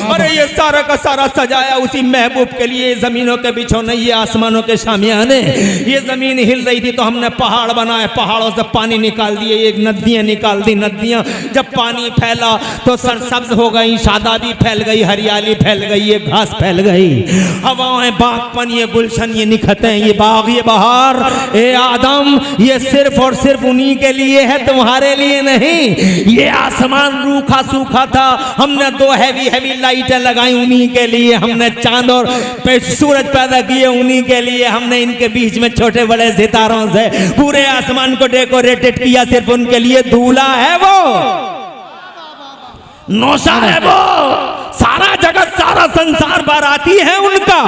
अरे ये सारा का सारा सजाया उसी महबूब के लिए। जमीनों के बिछौने, ये आसमानों के शामियाने। ये जमीन हिल रही थी तो हमने पहाड़ बनाए, पहाड़ों से पानी निकाल दिए, एक नदियां निकाल दी। नदियां जब पानी फैला तो सरसब्ज हो गई, शादाबी फैल गई, हरियाली फैल गई, ये घास फैल गई। हवाएं, बागपन, ये गुलशन, ये निखतें, ये बाग, ये बहार। ए आदम, ये सिर्फ और सिर्फ उन्हीं के लिए है, तुम्हारे लिए नहीं। ये आसमान रूखा सूखा था, हमने 2 हैवी लाइटें लगाई उन्हीं के लिए। हमने चांद और सूरज पैदा किए उन्हीं के लिए। हमने इनके बीच में छोटे बड़े सितारों से पूरे आसमान को डेकोरेटेड किया, सिर्फ उनके लिए। दूल्हा है वो, नौशा है वो, सारा जगत सारा संसार बाराती है उनका।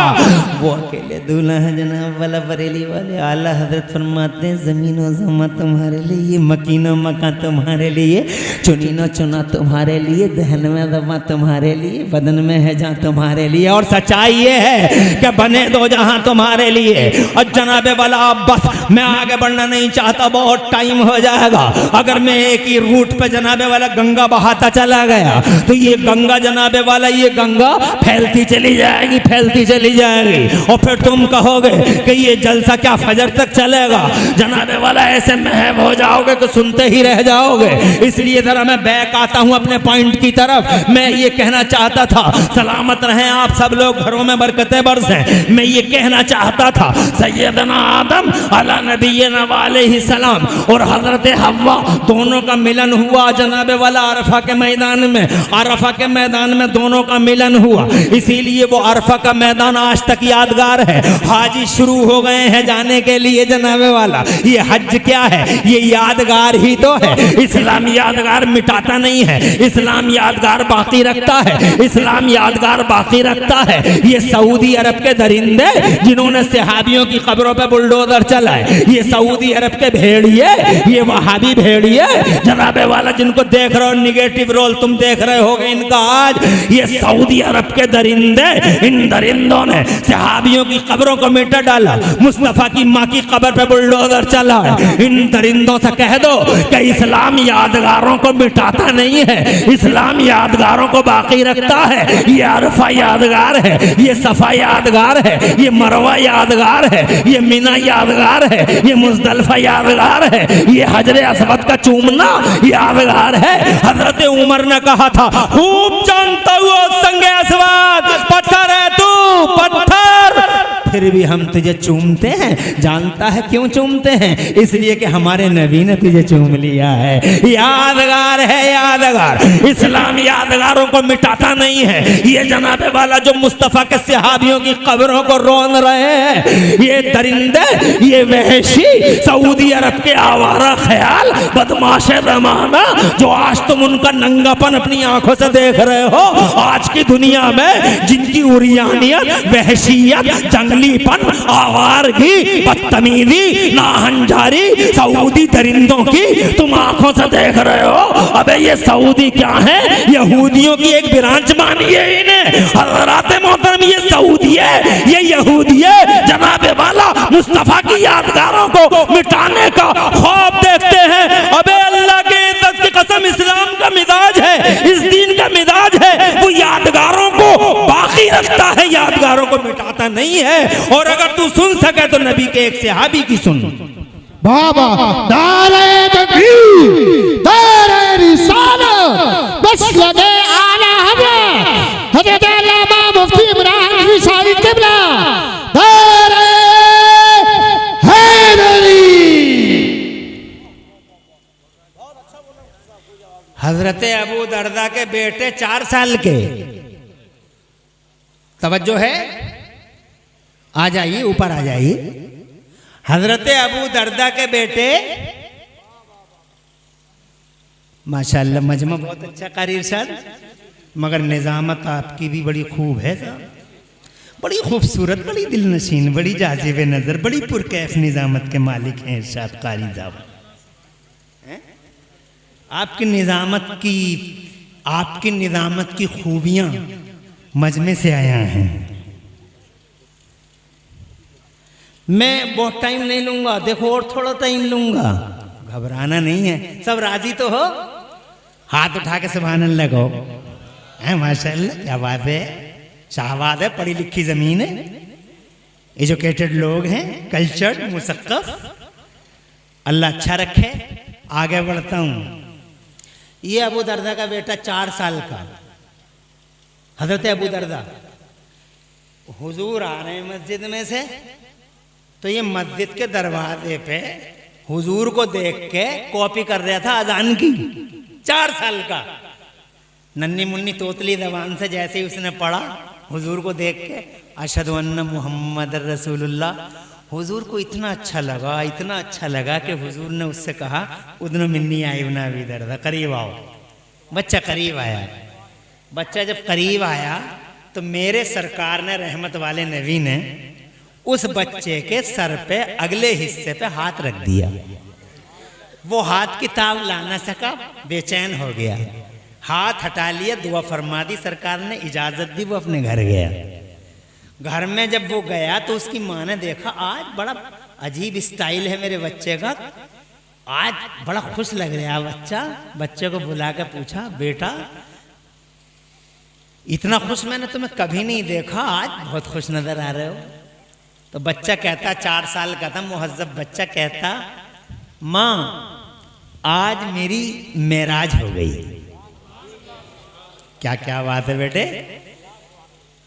वो अकेले दूल्हा है जनाब वाला। बरेली वाले आला हजरत फरमाते हैं, जमीन व ज़मा तुम्हारे लिए, मकीनो मका तुम्हारे लिए, चुनीनो चुना तुम्हारे लिए, दहन में दबा तुम्हारे लिए, बदन में है जहाँ तुम्हारे लिए। और सच्चाई ये है कि बने दो जहाँ तुम्हारे लिए। और जनाबे वाला बस मैं आगे बढ़ना नहीं चाहता, बहुत टाइम हो जाएगा। अगर मैं एक ही रूट पे जनाबे वाला गंगा बहाता चला गया तो ये गंगा जनाबे वाला, ये गंगा फैलती चली जाएगी, फैलती चली जाएगी। और फिर तुम कहोगे कि ये जलसा क्या फजर तक चलेगा। जनाबे वाला ऐसे महब हो जाओगे तो सुनते ही रह जाओगे। इसलिए जरा मैं बैक आता हूं अपने पॉइंट की तरफ। मैं ये कहना चाहता था, सलामत रहें आप सब लोग, घरों में बरकतें बरसें। मैं ये कहना चाहता था, सैयदना आदम अला नबीना अलैहि सलाम और हजरत हव्वा दोनों का मिलन हुआ जनाबे वाला अरफा के मैदान में। अरफा के मैदान में दोनों का मिलन हुआ, इसीलिए वो अरफा का मैदान आज तक यादगार है। हाजी शुरू हो गए हैं जाने के लिए जनाबे वाला। ये हज क्या है, ये यादगार ही तो है। इस्लाम यादगार मिटाता नहीं है, इस्लाम यादगार बाकी रखता है, इस्लाम यादगार बाकी रखता है। ये सऊदी अरब के दरिंदे जिन्होंने सहाबियों की कब्रों पे बुलडोजर चलाए, ये सऊदी अरब के भेड़िए, ये वहाबी भेड़िए जनाबे वाला जिनको देख रहे हो, निगेटिव रोल तुम देख रहे होगे इनका आज। ये सऊदी अरब के दरिंदे, इन दरिंदों ने सहाबियों की कब्रों को मिटा डाला, मुस्तफा की माँ की कब्र पे बुलडोजर चला। इन दरिंदों से कह दो कि इस्लाम यादगारों को मिटाता नहीं है, इस्लाम यादगारों को बाकी रखता है। ये अरफा यादगार है, ये सफा यादगार है, ये मरवा यादगार है, ये मिना यादगार है, ये मुजदलफा यादगार है, ये हजरे अस्वद का चूमना यादगार है। हजरत उमर ने कहा था, खूब जानता हुआ संगे अस्वद, पत्थर है तू पत्थर, फिर भी हम तुझे चूमते हैं। जानता है क्यों चूमते हैं? इसलिए कि हमारे नबी ने तुझे चूम लिया है। यादगार है, यादगार। इस्लाम यादगारों को मिटाता नहीं है। ये जनाबे वाला जो मुस्तफा के सहाबियों की कब्रों को रोन रहे हैं, ये दरिंदे, ये वहशी सऊदी अरब के आवारा ख्याल बदमाश ज़माना, जो आज तुम उनका नंगापन अपनी आंखों से देख रहे हो। आज की दुनिया में जिनकी उरियानियत, वहशियत, जंगलीपन, आवारगी, बदतमीजी, नाहंजारी सऊदी दरिंदों की तुम आंखों से देख रहे हो। अबे ये सऊदी क्या है? यहूदियों की एक ब्रांच मानिए इन्हें। हज़रात मोहतरम, ये सऊदी है, ये यहूदी है। जनाबे वाला मुस्तफा की यादगारों को मिटाने का ख्वाब देखते हैं। अबे अल्लाह के इज्जत की कसम, इस्लाम का मिजाज है, इस दीन का मिजाज है, वो यादगारों को बाकी रखता है, यादगारों को मिटाता नहीं है। और अगर तू सुन सके तो नबी के एक सहाबी की सुन। बाबा दारे तकबीर, दारे रिसालत, बस लगे आला हजरत अल्लामा मुफ्ती इमरान फिसाई किबला, दारे हैदरी। हजरत अबू दरदा के बेटे 4 साल के, तवज्जो है, आ जाइए ऊपर आ जाइए। हजरत अबू दरदा के बेटे, माशाल्लाह मजमा बहुत अच्छा कारी साहब, मगर निजामत आपकी भी बड़ी खूब है साहब, बड़ी खूबसूरत, बड़ी दिलनशीन, बड़ी जाजिब नजर, बड़ी पुरकैफ निजामत के मालिक हैं इरशाद कारी साहब। आपकी निजामत की खूबियां मजमे से आया हैं। मैं बहुत टाइम नहीं लूंगा, देखो और थोड़ा टाइम लूंगा, घबराना नहीं है। सब राजी तो हो? हाथ उठा के सुभान अल्लाह कहो। माशाल्लाह, क्या बात है, शाहबाद है, पढ़ी लिखी जमीन है, एजुकेटेड लोग हैं, कल्चर्ड, मुसक्कफ। अल्लाह अच्छा रखे। आगे बढ़ता हूँ। ये अबू दरदा का बेटा 4 साल का, हजरत अबू दरदा, हुजूर आ रहे हैं मस्जिद में से, तो ये मस्जिद के दरवाजे पे हुजूर को देख के कॉपी कर रहा था अजान की। 4 साल का, नन्नी मुन्नी तोतली जबान से जैसे ही उसने पढ़ा हुजूर को देख के, अशहदु अन्न मुहम्मद रसूलुल्लाह। हुजूर को इतना अच्छा लगा, इतना अच्छा लगा कि हुजूर ने उससे कहा, उदनो मिन्नी आई उना अबी दरदा, करीब आओ। बच्चा करीब आया। बच्चा जब करीब आया तो मेरे सरकार ने, रहमत वाले नबी ने, उस बच्चे के सर पे अगले हिस्से पे हाथ रख दिया। वो हाथ की ताव ला ना सका, बेचैन हो गया, हाथ हटा लिया, दुआ फरमा दी सरकार ने, इजाजत दी, वो अपने घर गया। घर में जब वो गया तो उसकी माँ ने देखा, आज बड़ा अजीब स्टाइल है मेरे बच्चे का, आज बड़ा खुश लग रहा है बच्चा। बच्चे को बुला के पूछा, बेटा इतना खुश मैंने तुम्हें कभी नहीं देखा, आज बहुत खुश नजर आ रहे हो। तो बच्चा कहता, 4 साल का था, मुहज्जब बच्चा कहता, माँ आज मेरी मेराज हो गई। क्या क्या बात है बेटे?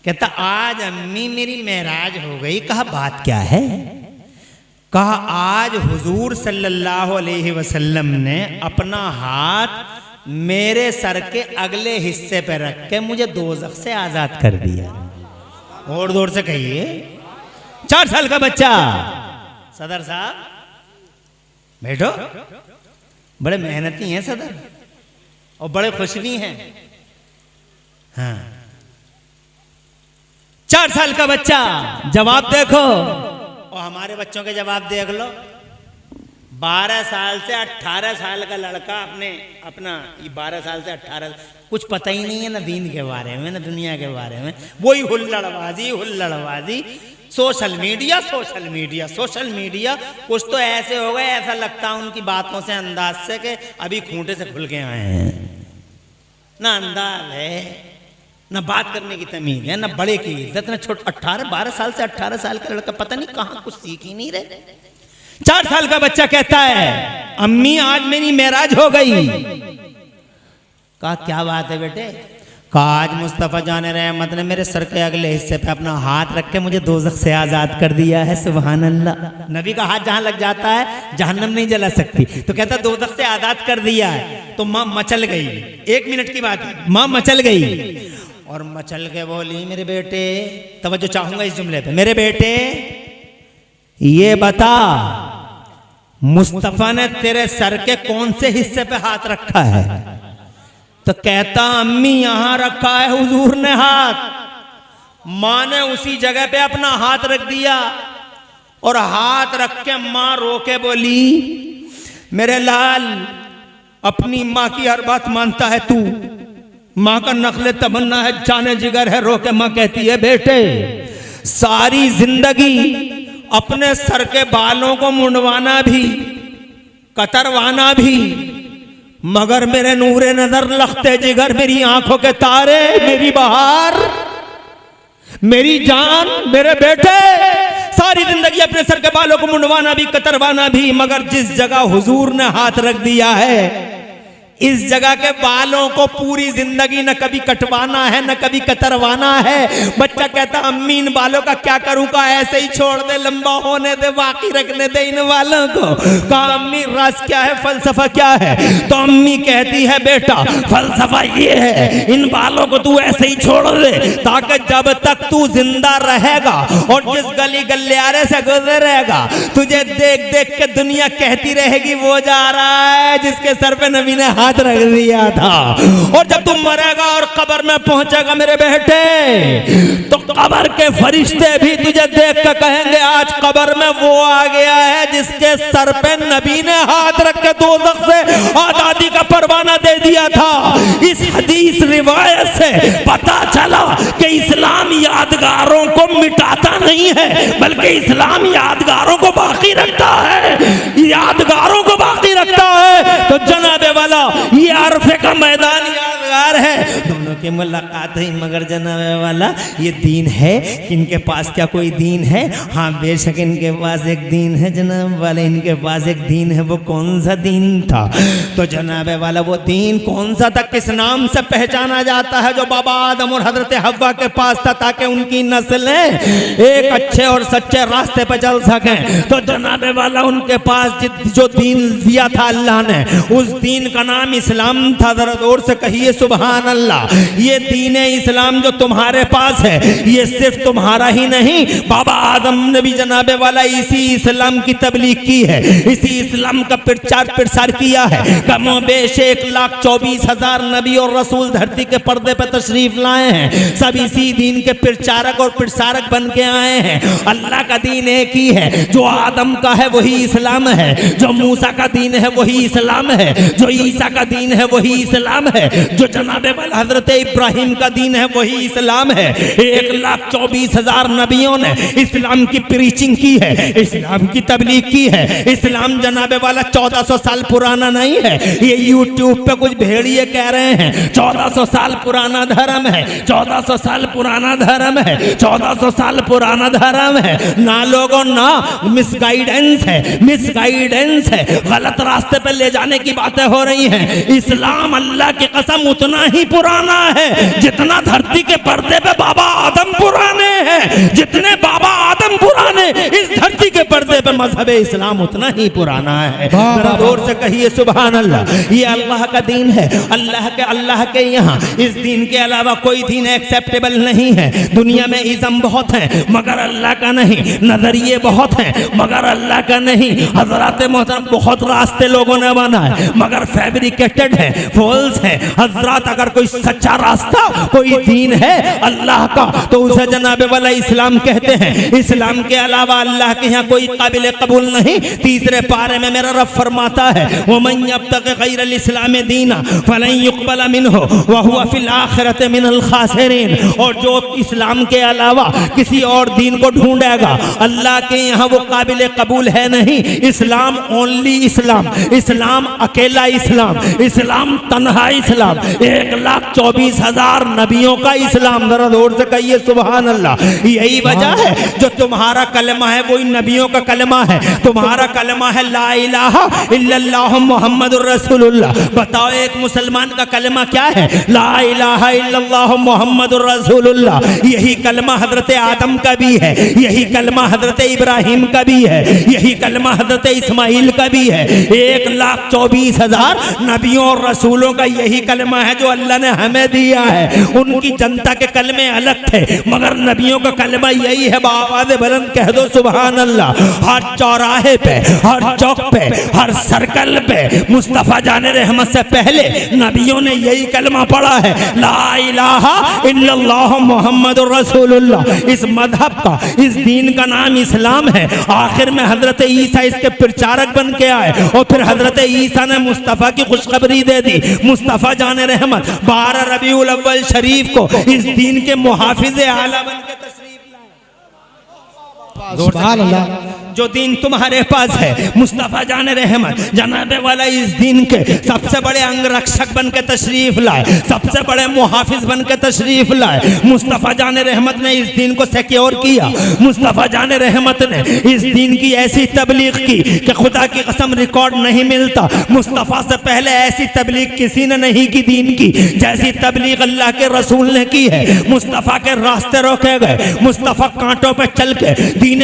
कहता, आज अम्मी मेरी मेराज हो गई। कहा, बात क्या है? कहा, आज हुजूर सल्लल्लाहु अलैहि वसल्लम ने अपना हाथ मेरे सर के अगले हिस्से पे रख के मुझे दोज़ख से आजाद कर दिया। और जोर से कहिए। 4 साल का बच्चा। सदर साहब बैठो, बड़े मेहनती हैं सदर, और बड़े खुश भी हैं। हाँ, 4 साल का बच्चा, जवाब देखो, और हमारे बच्चों के जवाब देख लो। 12 साल से 18 साल का लड़का अपना 12 साल से 18, कुछ पता ही नहीं है ना दीन के बारे में ना दुनिया के बारे में, वही हुल्लड़बाजी, सोशल मीडिया। कुछ तो ऐसे हो गए, ऐसा लगता उनकी बातों से, अंदाज से, कि अभी खूंटे से खुल के आए हैं। ना अंदाज है, ना बात करने की तमीज है, ना बड़े की इज्जत, ना छोटे। 12 साल से 18 साल का लड़का पता नहीं कहाँ कुछ सीख ही नहीं रहे। 4 साल का बच्चा कहता है, अम्मी आज मेरी मेराज हो गई। कहा, क्या बात है बेटे? कहा, आज मुस्तफ़ा जान रहमत ने मेरे सर के अगले हिस्से पे अपना हाथ रख के मुझे दोज़ख से आजाद कर दिया है। सुभान अल्लाह। नबी का हाथ जहां लग जाता है जहन्नम नहीं जला सकती। तो कहता, दोज़ख से आजाद कर दिया है। तो माँ मचल गई। 1 मिनट की बात है, माँ मचल गई और मचल के बोली, मेरे बेटे, तवज्जो चाहूंगा इस जुमले पे, मेरे बेटे ये बता, मुस्तफा ने तेरे सर के कौन से हिस्से पे हाथ रखा है? तो कहता, अम्मी यहां रखा है हुजूर ने हाथ। मां ने उसी जगह पे अपना हाथ रख दिया, और हाथ रख के मां रो के बोली, मेरे लाल, अपनी मां की हर बात मानता है तू, मां का नखले तमन्ना है, जाने जिगर है। रो के मां कहती है, बेटे सारी जिंदगी अपने सर के बालों को मुंडवाना भी, कतरवाना भी, मगर मेरे नूरे नजर, लखते जिगर, मेरी आंखों के तारे, मेरी बहार, मेरी जान, मेरे बेटे, सारी जिंदगी अपने सर के बालों को मुंडवाना भी, कतरवाना भी, मगर जिस जगह हुजूर ने हाथ रख दिया है, इस जगह के बालों को पूरी जिंदगी न कभी कटवाना है न कभी कतरवाना है। बच्चा कहता, अम्मी इन बालों का क्या करूं? का ऐसे ही छोड़ दे, लंबा होने दे, बाकी रखने दे इन बालों को। कहा, अम्मी राज क्या है, फलसफा क्या है? तो अम्मी कहती है, बेटा फलसफा ये है, इन बालों को तू ऐसे ही छोड़ दे, ताकि जब तक तू जिंदा रहेगा और जिस गली गलियारे से गुजरेगा, तुझे देख देख के दुनिया कहती रहेगी, वो जा रहा है जिसके सर पे नबी ने हाथ रख दिया था। और जब तुम मरेगा और कब्र में पहुंचेगा मेरे बेटे, तो कब्र के फरिश्ते भी तुझे देख कर कहेंगे, आज कब्र में वो आ गया है जिसके सर पे नबी ने हाथ रख के दोज़ख से आजादी का परवाना दे दिया था। इस हदीस रिवायत से पता चला कि इस्लाम यादगारों को मिटाता नहीं है, बल्कि इस्लाम यादगारों को बाकी रखता है, यादगारों को बाकी रखता है। तो जनाब वाला ये अरफे का मैदान यादगार है, दोनों की मुलाकात हुई। मगर जनाबे वाला ये दीन है कि इनके पास क्या कोई दीन है? हाँ बेशक इनके पास एक दीन है जनाब वाले, इनके पास एक दीन है। वो कौन सा दीन था? तो जनाबे वाला वो दीन कौन सा था, किस नाम से पहचाना जाता है? जो बाबा आदम और हजरत हव्वा के पास था, ताकि उनकी नस्लें एक अच्छे और सच्चे रास्ते पर चल सकें। तो जनाबे वाला उनके पास जो दीन दिया था अल्लाह ने, उस दीन का नाम इस्लाम था। जरा जोर से कहिए सुभान अल्लाह। ये दीन इस्लाम जो तुम्हारे पास है, ये सिर्फ तुम्हारा ही नहीं, बाबा आदम ने भी जनाबे वाला इसी इस्लाम की तबलीग की है, इसी इस्लाम का प्रचार प्रसार किया है। कमो बेश 1,24,000 नबी और रसूल धरती के पर्दे पर तशरीफ लाए हैं, सब इसी दीन के प्रचारक और प्रसारक बन के आए हैं। अल्लाह का दीन एक ही है, जो आदम का है वही इस्लाम है, जो मूसा का दीन है वही इस्लाम है, जो ईसा का दीन है वही इस्लाम है, जो जनाबे वाला हजरत इब्राहिम का दीन है वही इस्लाम है। 1,24,000 नबियों ने इस्लाम की प्रीचिंग की है, इस्लाम की तबलीग की है। इस्लाम जनाबे वाला 1400 साल पुराना नहीं है, ये यूट्यूब पे कुछ भेड़िए कह रहे हैं 1400 साल पुराना धर्म है, 1400 साल पुराना धर्म है, 1400 साल पुराना धर्म है। ना लोगों ना, मिसगाइडेंस है, मिसगाइडेंस है, गलत रास्ते पे ले जाने की बातें हो रही हैं। इस्लाम अल्लाह की कसम उतना ही पुराना है जितना धरती के पर्दे पे बाबा आदम पुराने हैं, जितने बाबा आदम पुराने इस धरती के पर्दे पे मजहब इस्लाम उतना ही पुराना है। जरा जोर से कहिए सुभान अल्लाह। ये अल्लाह का दीन है, अल्लाह के यहाँ इस दीन के अलावा कोई दीन एक्सेप्टेबल नहीं है। दुनिया में इज़्म बहुत है मगर अल्लाह का नहीं, नजरिए बहुत हैं मगर अल्लाह का नहीं। हजरात मोहतरम बहुत रास्ते लोगों ने बनाए मगर फैब्रिकेटेड है, फॉल्स है। हजरात अगर कोई सच्चा रास्ता कोई दीन है अल्लाह का तो उसे जनाबे वाला इस्लाम कहते हैं। इस्लाम के अलावा अल्लाह के यहाँ कोई काबिल कबूल नहीं। तीसरे पारे में मेरा रब फरमाता है वमन यब्तग़ि गैरल इस्लाम दीना फलन युक़बल मिन्हु व हुवा फिल आखिरति मिनल खासिरीन। और जो इस्लाम के अलावा किसी और दीन को ढूंढेगा अल्लाह के यहाँ वो काबिल कबूल है नहीं। इस्लाम ओनली इस्लाम, इस्लाम अकेला इस्लाम, इस्लाम तन्हा इस्लाम, 1,24,000 नबियों का इस्लाम। जरा जोर से कहिए सुभान अल्लाह। यही वजह है जो तुम्हारा कलमा है वही नबियों का कलमा है। तुम्हारा कलमा है ला इलाहा इल्लल्लाह मुहम्मदुर रसूलुल्लाह। बताओ एक मुसलमान का कलमा क्या है? ला इलाहा इल्लल्लाह मुहम्मदुर रसूलुल्लाह। यही कलमा हजरत आदम का भी है, यही कलमा हजरत इब्राहिम का भी है, यही कलमा हजरत इस्माइल का भी है। 1,24,000 नबियों और रसूलों का यही कलमा है जो अल्लाह ने हमें दिया है। उनकी जनता के कलमे अलग थे मगर नबियों का कलमा यही है। आवाज़ बुलंद कह दो सुभान अल्लाह। हर चौराहे पे, हर चौक पे, हर सर्कल पे मुस्तफ़ा जाने रहमत से पहले नबियों ने यही कलमा पढ़ा है, ला इलाहा इल्लल्लाह मुहम्मदुर रसूलुल्लाह। इस मजहब का, इस दीन का नाम इस्लाम है। आखिर में हजरत ईसा इसके प्रचारक बन के आए और फिर हजरत ईसा ने मुस्तफ़ा की खुशखबरी दे दी। मुस्तफ़ा जाने रहमत 12 रबीउल अव्वल शरीफ को इस दीन के मुहाफिज़े आला बन के तशरीफ लाए। सुभान अल्लाह। जो दीन तुम्हारे पास है मुस्तफ़ा जाने रहमत जनाबे वाला इस दीन के सबसे बड़े अंगरक्षक बन के तशरीफ लाए, सबसे बड़े मुहाफिज बन के तशरीफ लाए। मुस्तफ़ा जाने रहमत ने इस दीन को सिक्योर किया। मुस्तफ़ा जाने रहमत ने इस दीन की ऐसी तबलीग की कि खुदा की कसम रिकॉर्ड नहीं मिलता। मुस्तफ़ा से पहले ऐसी तबलीग किसी ने नहीं की दीन की जैसी तबलीग अल्लाह के रसूल ने की है। मुस्तफ़ा के रास्ते रोके गए, मुस्तफ़ा कांटों पर चल के दीन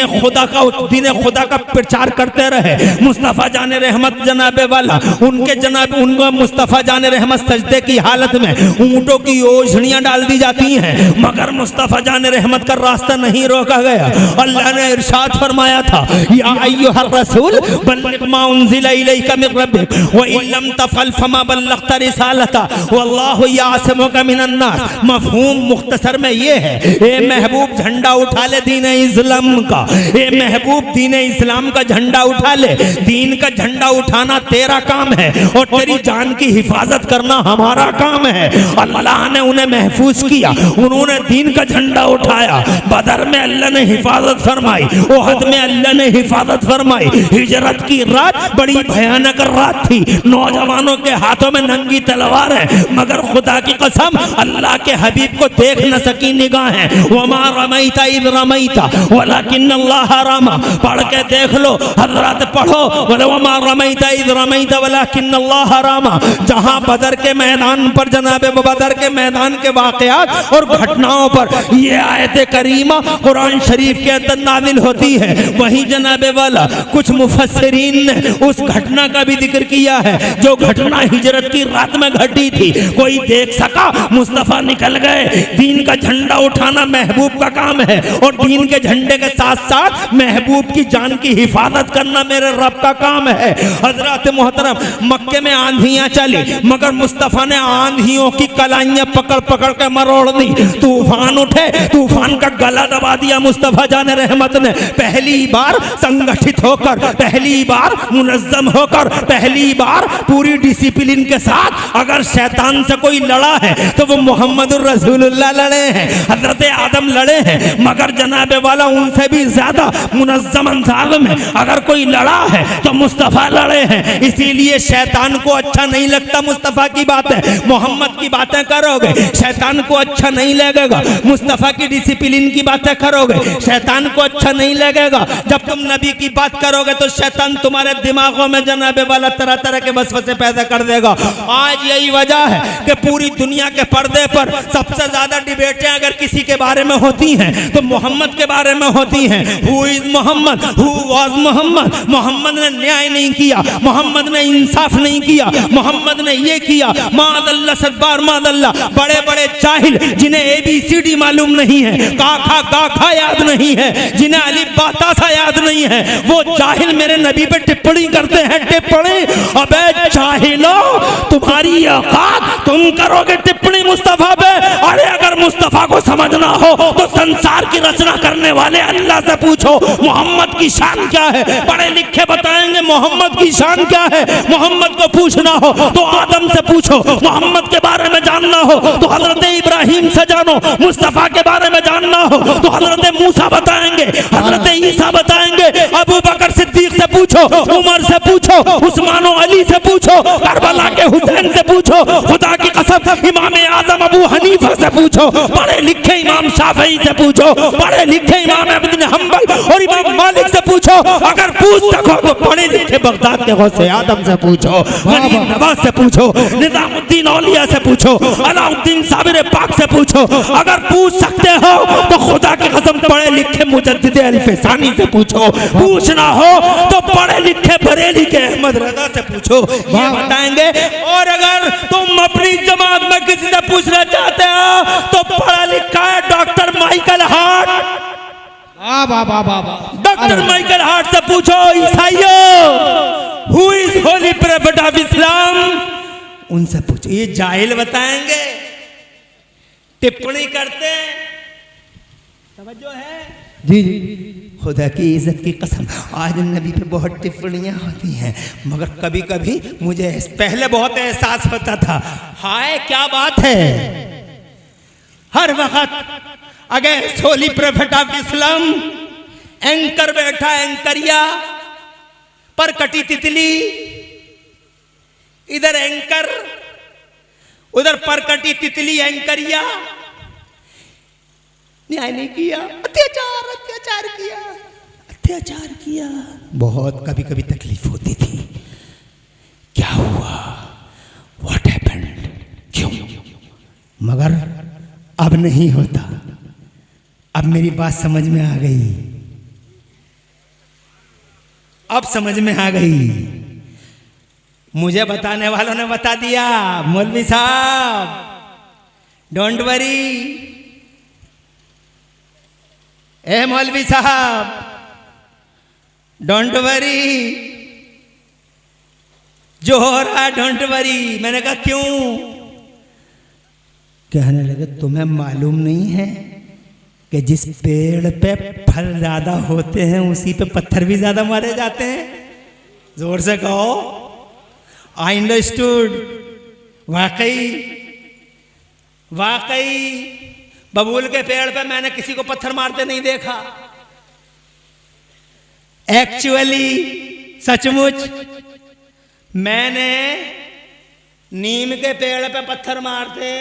खुदा का प्रचार करते रहे। मुस्तफ़ा जाने रहमत जनाबे वाला उनको मुस्तफ़ा जाने रहमत सजदे की हालत में ऊंटों की ओझड़ियां डाल दी जाती हैं मगर मुस्तफ़ा जाने रहमत का रास्ता नहीं रोका गया। अल्लाह ने इरशाद फरमाया था या अय्युहर रसूल बल्लिग मा उन्ज़िला इलैका मिन रब्बिक व इन लम तफ़अल फमा बल्लग़्त रिसालता वल्लाहु यासिमुका मिनन नास। मफ़हूम मुख्तसर में ये है, ए महबूब झंडा उठा ले दीन इस्लाम का, ए महबूब दीन इस्लाम का झंडा उठा ले, दीन का झंडा उठाना तेरा काम है और तेरी जान की हिफाजत करना हमारा काम है। अल्लाह ने उन्हें महफूज किया, उन्होंने दीन का झंडा उठाया। बदर में अल्लाह ने हिफाजत फरमाई, ओहद में अल्लाह ने हिफाजत फरमाई। हिजरत की रात बड़ी भयानक रात थी, नौजवानों के हाथों में नंगी तलवार है, मगर खुदा की कसम अल्लाह के हबीब को देख न सकी निगाहें। वमा रमैता इज़ रमैता वलाकिन अल्लाह रमा, पढ़ के देख लो हजरत, पढ़ो वमा रमैता इज़ रमैता वलाकिन अल्लाह रमा। जहां बदर के मैदान पर जनाबे बदर के मैदान के वाकयात और घटनाओं पर ये आयत करीमा कुरान शरीफ के अंदर नाजिल होती है, वहीं जनाबे वाला कुछ मुफस्सिरीन ने उस घटना का भी जिक्र किया है जो घटना हिजरत की रात में घटी थी। कोई देख सका, मुस्तफ़ा निकल गए। दीन का झंडा उठाना महबूब का काम है और दीन के झंडे के साथ साथ महबूब की जान की हिफाजत करना मेरे रब का काम है। हजरत मोहतरम, मक्के में आंधियां चली मगर मुस्तफ़ा ने आंधियों की कलाइयां पकड़ पकड़ के मरोड़ दी। तूफान उठे, तूफान का गला दबा दिया मुस्तफ़ा जान रहमत ने। पहली बार संगठित होकर, पहली बार मुनज़्ज़म होकर, पहली बार पूरी डिसिप्लिन के साथ अगर शैतान से कोई लड़ा है तो वो मोहम्मदुर रसूलुल्लाह लड़े हैं, हजरत आदम लड़े हैं, मगर जनाबे वाला उनसे भी ज्यादा मुनज़्ज़म अंदाज़ में अगर कोई लड़ा है तो मुस्तफ़ा लड़े हैं। इसीलिए शैतान को अच्छा नहीं लगता मुस्तफ़ा की बातें, मोहम्मद की बातें करोगे शैतान को अच्छा नहीं लगेगा। मुस्तफ़ा की डिसिप्लिन की बातें करोगे शैतान को अच्छा नहीं लगेगा। जब तुम नबी की बात करोगे तो शैतान तुम्हारे दिमागों में जनाबे वाला तरह तरह के वसवसे पैदा कर देगा। आज यही वजह है कि पूरी दुनिया के पर्दे पर सबसे ज्यादा डिबेटें अगर किसी के बारे में होती हैं तो मोहम्मद के बारे में होती हैं। Who is Muhammad, who was Muhammad. Muhammad ने न्याय नहीं किया, मोहम्मद ने इंसाफ नहीं किया, मोहम्मद ने ये किया। मादल्ला सदबार मादल्ला, बड़े बड़े जाहिल जिन्हें ABCD मालूम नहीं है, काखा काखा याद नहीं है, जिन्हें अलिफ बाता सा याद नहीं है, वो जाहिल मेरे नबी पे टिप्पणी करते हैं। टिप्पणी, अबे जाहिलो तुम्हारी औकात, तुम करोगे टिप्पणी मुस्तफा पे? अरे अगर मुस्तफा को समझना हो तो संसार की रचना करने वाले अल्लाह से पूछो मोहम्मद की शान क्या है। पढ़े लिखे बताएंगे मोहम्मद की शान क्या है। मोहम्मद को पूछना हो तो आदम से पूछो, मोहम्मद के बारे में जानना हो तो हजरत इब्राहिम से जानो, मुस्तफा के बारे में जानना हो तो हजरत मूसा बताएंगे, हजरत ईसा बताएंगे, अबू बकर सिद्दीक से पूछो, उमर से पूछो, उस्मान अली से पूछो, करबला के हुसैन से पूछो, खुदा की कसम इमाम आजम अबू हनीफा से पूछो, पढ़े लिखे इमाम शाफई से पूछो, पढ़े लिखे इमाम इब्न हंबल और इमाम मालिक से पूछो। अगर पूछ सको तो पढ़े लिखे बगदाद के गौसे आदम से पूछो, गरीब नवाज से पूछो, निजामुद्दीन औलिया से पूछो, अलाउद्दीन साबिर पाक से पूछो। अगर पूछ सकते हो तो खुदा की कसम पढ़े लिखे मुजद्दिद अल-फसानी से पूछो। पूछना हो तो पढ़े लिखे बरेली के अहमद रजा से पूछो, ये बताएंगे। और अगर तुम अपनी जमात में किसी से पूछना चाहते हो तो पढ़ा लिखा है doctor Michael Hart, doctor Michael Hart से पूछो। ईसाइयों, who is holy prophet of Islam, उनसे पूछो। ये जाहिल बताएंगे, टिप्पणी करते, समझो है जी जी। खुदा की इज्जत की कसम, आज नबी पे बहुत टिप्पणियां होती हैं, मगर कभी कभी मुझे पहले बहुत एहसास होता था, हाय क्या बात है। हर वक्त अगर holy prophet of Islam anchor बैठा, एंकरिया पर कटी तितली, इधर एंकर उधर पर कटी तितली, एंकरिया, न्याय नहीं किया, अत्याचार अत्याचार किया, अत्याचार किया। बहुत कभी कभी तकलीफ होती थी, क्या हुआ, व्हाट हैपेंड, क्यों, मगर अब नहीं होता। अब मेरी बात समझ में आ गई, अब समझ में आ गई। मुझे बताने वालों ने बता दिया, मौलवी साहब डोंट वरी, ए मौलवी साहब डोंट वरी, जो हो रहा है डोंट वरी। मैंने कहा क्यों? कहने लगे तुम्हें मालूम नहीं है कि जिस पेड़ पे फल ज्यादा होते हैं उसी पे पत्थर भी ज्यादा मारे जाते हैं। जोर से कहो, आई अंडरस्टूड। वाकई बबूल के पेड़ पे मैंने किसी को पत्थर मारते नहीं देखा। एक्चुअली सचमुच मैंने नीम के पेड़ पे पत्थर मारते,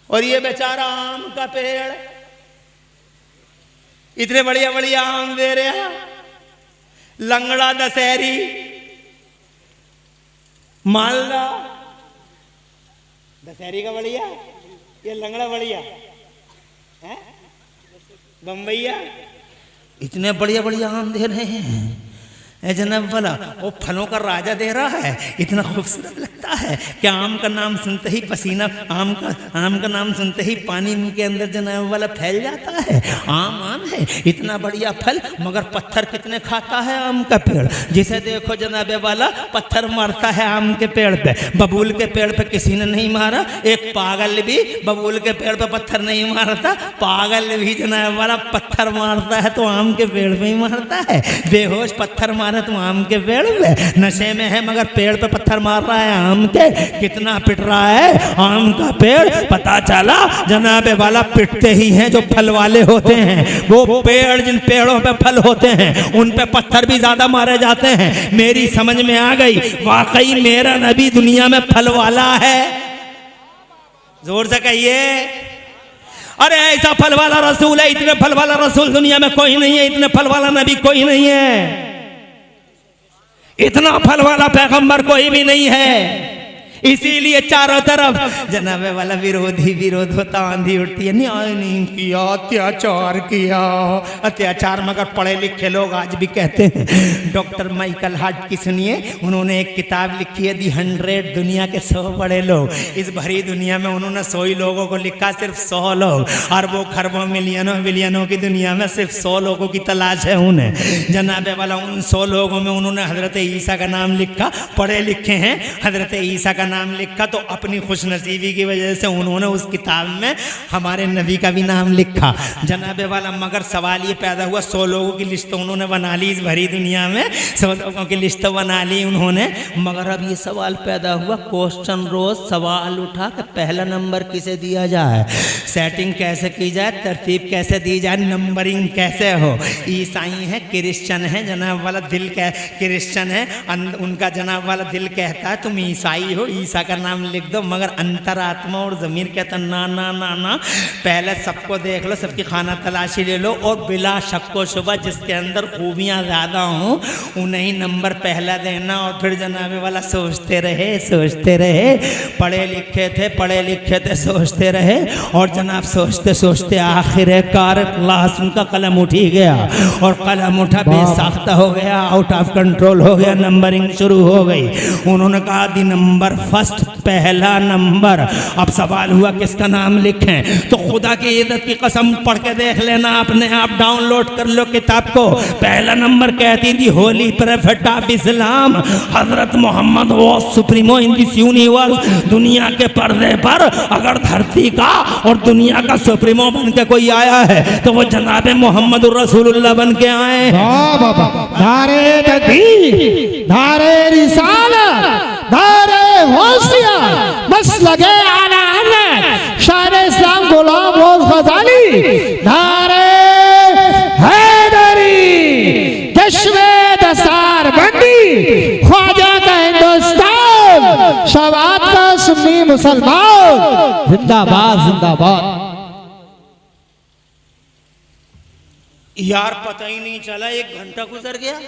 और ये बेचारा आम का पेड़ इतने बढ़िया बढ़िया आम दे रहा, लंगड़ा दशहरी, मालदा दशहरी का बढ़िया, ये लंगड़ा बढ़िया है, बम्बैया, इतने बढ़िया बढ़िया आम दे रहे हैं। जनाब वाला वो फलों का राजा दे रहा है, इतना खूबसूरत लगता है कि आम का नाम सुनते ही पसीना, आम का नाम सुनते ही पानी मुंह के अंदर जनाब वाला फैल जाता है। आम है, इतना बढ़िया फल, मगर पत्थर कितने खाता है आम का पेड़। जिसे देखो जनाब वाला पत्थर मारता है आम के पेड़ पे। बबूल के पेड़ पे किसी ने नहीं मारा, एक पागल भी बबूल के पेड़ पे पत्थर नहीं मारता। पागल भी जनाब वाला पत्थर मारता है तो आम के पेड़ पे ही मारता है। बेहोश पत्थर मारा तो आम के पेड़ पे, नशे में है मगर पेड़ पे पत्थर मार रहा है आम के। कितना पिट रहा है आम का पेड़। पता चला जनाबे वाला पिटते ही हैं जो फल वाले होते हैं। वो पेड़, जिन पेड़ों पे फल होते हैं उन पे पत्थर भी ज्यादा मारे जाते हैं। मेरी समझ में आ गई, वाकई मेरा नबी दुनिया में फल वाला है। जोर से कहिए, अरे ऐसा फल वाला रसूल है, इतने फल वाला रसूल दुनिया में कोई नहीं है, इतने फल वाला नबी कोई नहीं है, इतना फल वाला पैगंबर कोई भी नहीं है। इसीलिए चारों तरफ जनाबे वाला विरोध होता, आंधी उठती है, न्याय नहीं किया, अत्याचार किया, अत्याचार। मगर पढ़े लिखे लोग आज भी कहते हैं। डॉक्टर माइकल हार्ट की सुनिए, उन्होंने एक किताब लिखी है दी 100, दुनिया के 100 बड़े लोग। इस भरी दुनिया में उन्होंने 100 ही लोगों को लिखा, सिर्फ 100 लोग। अरबों खरबों मिलियनों बिलियनों की दुनिया में सिर्फ 100 लोगों की तलाश है उन्हें। जनाबे वाला उन 100 लोगों में उन्होंने हजरत ईसा का नाम लिखा। पढ़े लिखे हैं, हजरत ईसा का नाम लिखा तो अपनी खुशनसीबी की वजह से उन्होंने उस किताब में हमारे नबी का भी नाम लिखा जनाबे वाला। मगर सवाल ये पैदा हुआ, 100 लोगों की लिस्ट तो उन्होंने बना ली इस भरी दुनिया में, 100 लोगों की लिस्ट तो बना ली उन्होंने। मगर अब ये सवाल पैदा हुआ, क्वेश्चन रोज सवाल उठा कि पहला नंबर किसे दिया जाए, सेटिंग कैसे की जाए, तरतीब कैसे दी जाए, नंबरिंग कैसे हो। ईसाई है, क्रिश्चियन है, जनाब वाला दिल क्रिश्चियन है, उनका जनाब वाला दिल कहता है तुम ईसाई हो, ईसा का नाम लिख दो। मगर अंतरात्मा और ज़मीर कहता ना ना ना ना, पहले सबको देख लो, सबकी खाना तलाशी ले लो, और बिला शक व शुबा जिसके अंदर खूबियाँ ज़्यादा हों उन्हें ही नंबर पहला देना। और फिर जनाबे वाला सोचते रहे, पढ़े लिखे थे सोचते रहे, और जनाब सोचते सोचते आखिरकार क्लास उनका कलम उठ ही गया, और कलम उठा बेसाख्ता हो गया, आउट ऑफ कंट्रोल हो गया, नंबरिंग शुरू हो गई। उन्होंने कहा दी नंबर फर्स्ट, पहला नंबर। अब सवाल हुआ किसका नाम लिखें, तो खुदा की इज्जत की कसम पढ़ के देख लेना, अपने आप डाउनलोड कर लो किताब को। पहला नंबर कहती थी होली प्रोफेट ऑफ इस्लाम, हजरत मोहम्मद वो सुप्रीमो इन दिस यूनिवर्स। दुनिया के पर्दे पर अगर धरती का और दुनिया का सुप्रीमो बन के कोई आया है तो वो जनाबे मोहम्मद रसूलुल्लाह बन के आए। धारे तकबीर, धारे रिसालत, धारे होशियार, बस लगे आला हज़रत शान इस्लाम गुलाम रोज़ ग़ज़ाली, धारे हैदरी, चश्मे दस्तार बंदी, ख्वाजा का हिंदुस्तान, शवात का सुन्नी मुसलमान, जिंदाबाद जिंदाबाद। यार पता ही नहीं चला 1 घंटा गुजर गया,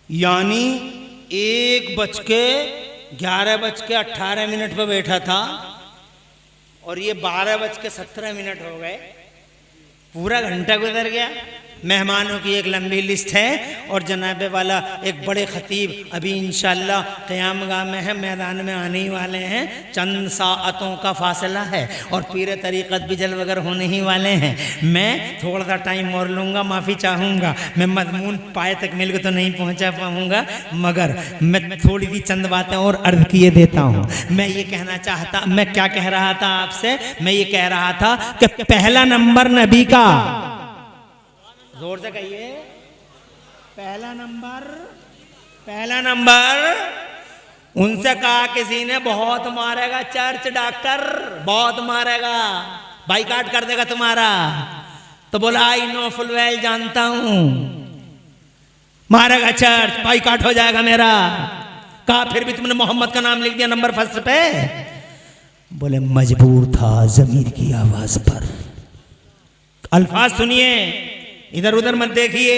यानी 1:11:18 पे बैठा था और ये 12:17 हो गए, पूरा घंटा गुजर गया। मेहमानों की एक लंबी लिस्ट है और जनाब वाला एक बड़े खतीब अभी इंशाअल्लाह क़यामगाह में है, मैदान में आने ही वाले हैं। चंद साअतों का फासला है और पीर तरीक़त भी जल्द वगैरह होने ही वाले हैं। मैं थोड़ा सा टाइम और लूँगा, माफ़ी चाहूँगा, मैं मज़मून पाए तक मिल के तो नहीं पहुँचा पाऊँगा, मगर मैं थोड़ी सी चंद बातें और अर्ज़ किए देता हूँ। मैं ये कहना चाहता, मैं क्या कह रहा था आपसे, मैं ये कह रहा था कि पहला नंबर नबी का, जोर से कहिए, पहला नंबर उनसे कहा किसी ने बहुत मारेगा चर्च डॉक्टर, बहुत मारेगा, बाइकाट कर देगा तुम्हारा। तो बोला आई नो फुल वेल, जानता हूं, मारेगा चर्च, बाइकाट हो जाएगा मेरा। कहा फिर भी तुमने मोहम्मद का नाम लिख दिया नंबर फर्स्ट पे। बोले मजबूर था जमीर की आवाज पर। अल्फाज सुनिए, इधर उधर मत देखिए।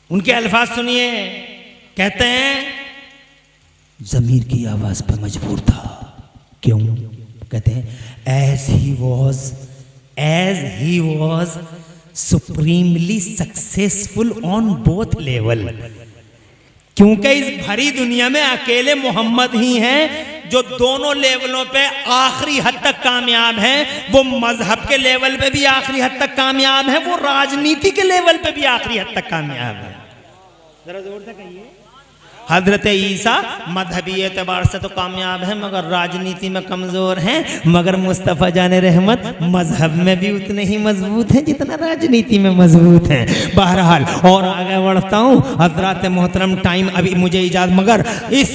उनके अल्फाज सुनिए, कहते हैं जमीर की आवाज पर मजबूर था। क्यों? कहते हैं as he was supremely successful on both level. क्योंकि इस भरी दुनिया में अकेले मोहम्मद ही हैं जो दोनों लेवलों पे आखिरी हद तक कामयाब हैं। वो मजहब के लेवल पे भी आखिरी हद तक कामयाब है, वो राजनीति के लेवल पे भी आखिरी हद तक कामयाब है। जरा जोर से कहिए। हजरत ईसा मजहबी एतबार से तो कामयाब है मगर राजनीति में कमजोर हैं, मगर मुस्तफ़ा जाने रहमत मजहब में भी उतने ही मजबूत हैं जितना राजनीति में मजबूत हैं। बहरहाल और आगे बढ़ता हूँ हजरत मोहतरम, टाइम अभी मुझे इजाज़त, मगर इस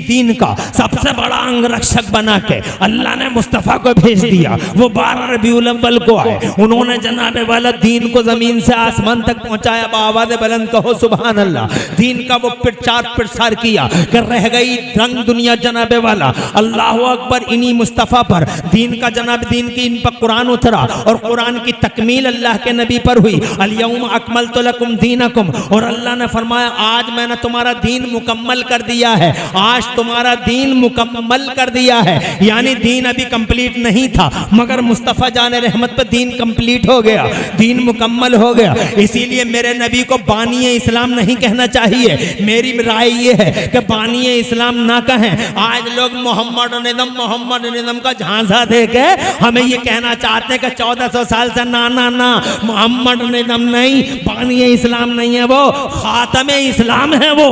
दीन का सबसे बड़ा अंगरक्षक बना के अल्लाह ने मुस्तफ़ा को भेज दिया। वो 12 रबीउल अव्वल को आए, उन्होंने जनाबे वाला दीन को जमीन से आसमान तक पहुँचाया। आवाज़ बुलंद कहो सुभान अल्लाह। दीन का वो प्रचार किया कि रह गई रंग दुनिया जनाबे वाला। अल्लाह अकबर। इन्हीं मुस्तफ़ा पर दीन का जनाब, दीन की इन पर कुरान उतरा और कुरान की तकमील अल्लाह के नबी पर हुई। अल-यौम अकमलतु लकुम दीनकुम, और अल्लाह ने फरमाया आज मैंने तुम्हारा दीन मुकम्मल कर दिया है। आज तुम्हारा दीन मुकम्मल कर दिया है, यानी दीन अभी कंप्लीट नहीं था मगर मुस्तफ़ा जाने रहमत पर दीन कंप्लीट हो गया, दीन मुकम्मल हो गया। इसीलिए मेरे नबी को बानी इस्लाम नहीं कहना चाहिए। मेरी राय ये है कि बानी इस्लाम ना कहें। आज लोग मोहम्मद निज़म का झांसा देके हमें ये कहना चाहते हैं कि 1400 साल से ना मोहम्मद निज़म नहीं, बानी इस्लाम नहीं है, वो खातमे इस्लाम है, वो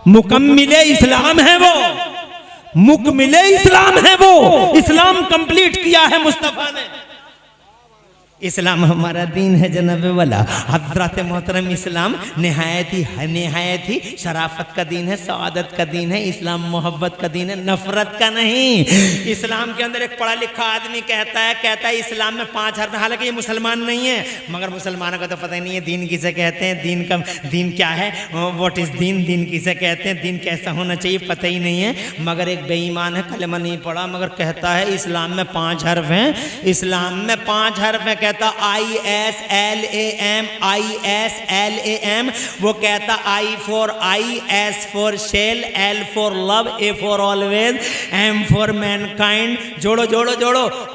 मुकम्मिले इस्लाम है, वो मुकम्मिले इस्लाम है, वो इस्लाम कंप्लीट किया है मुस्तफ़ा ने। इस्लाम हमारा दीन है जनाब वाला। हज़रत मोहतरम इस्लाम नहायत ही शराफत का दीन है, सआदत का दीन है। इस्लाम मोहब्बत का दीन है, नफरत का नहीं। इस्लाम के अंदर एक पढ़ा लिखा आदमी कहता है इस्लाम में 5 हर्फ, हालांकि ये मुसलमान नहीं है मगर मुसलमानों का तो पता ही नहीं है दीन किसे कहते हैं, दीन क्या है, व्हाट इज़ दीन किसे कहते हैं, दीन कैसा होना चाहिए पता ही नहीं है। मगर एक बेईमान है, कलमा नहीं पढ़ा मगर कहता है इस्लाम में 5 हर्फ हैं, इस्लाम में 5 हर्फ हैं। कहता ISLAM, वो कहता I for I, S for shell, L for love, A for always, M for mankind। जोड़ो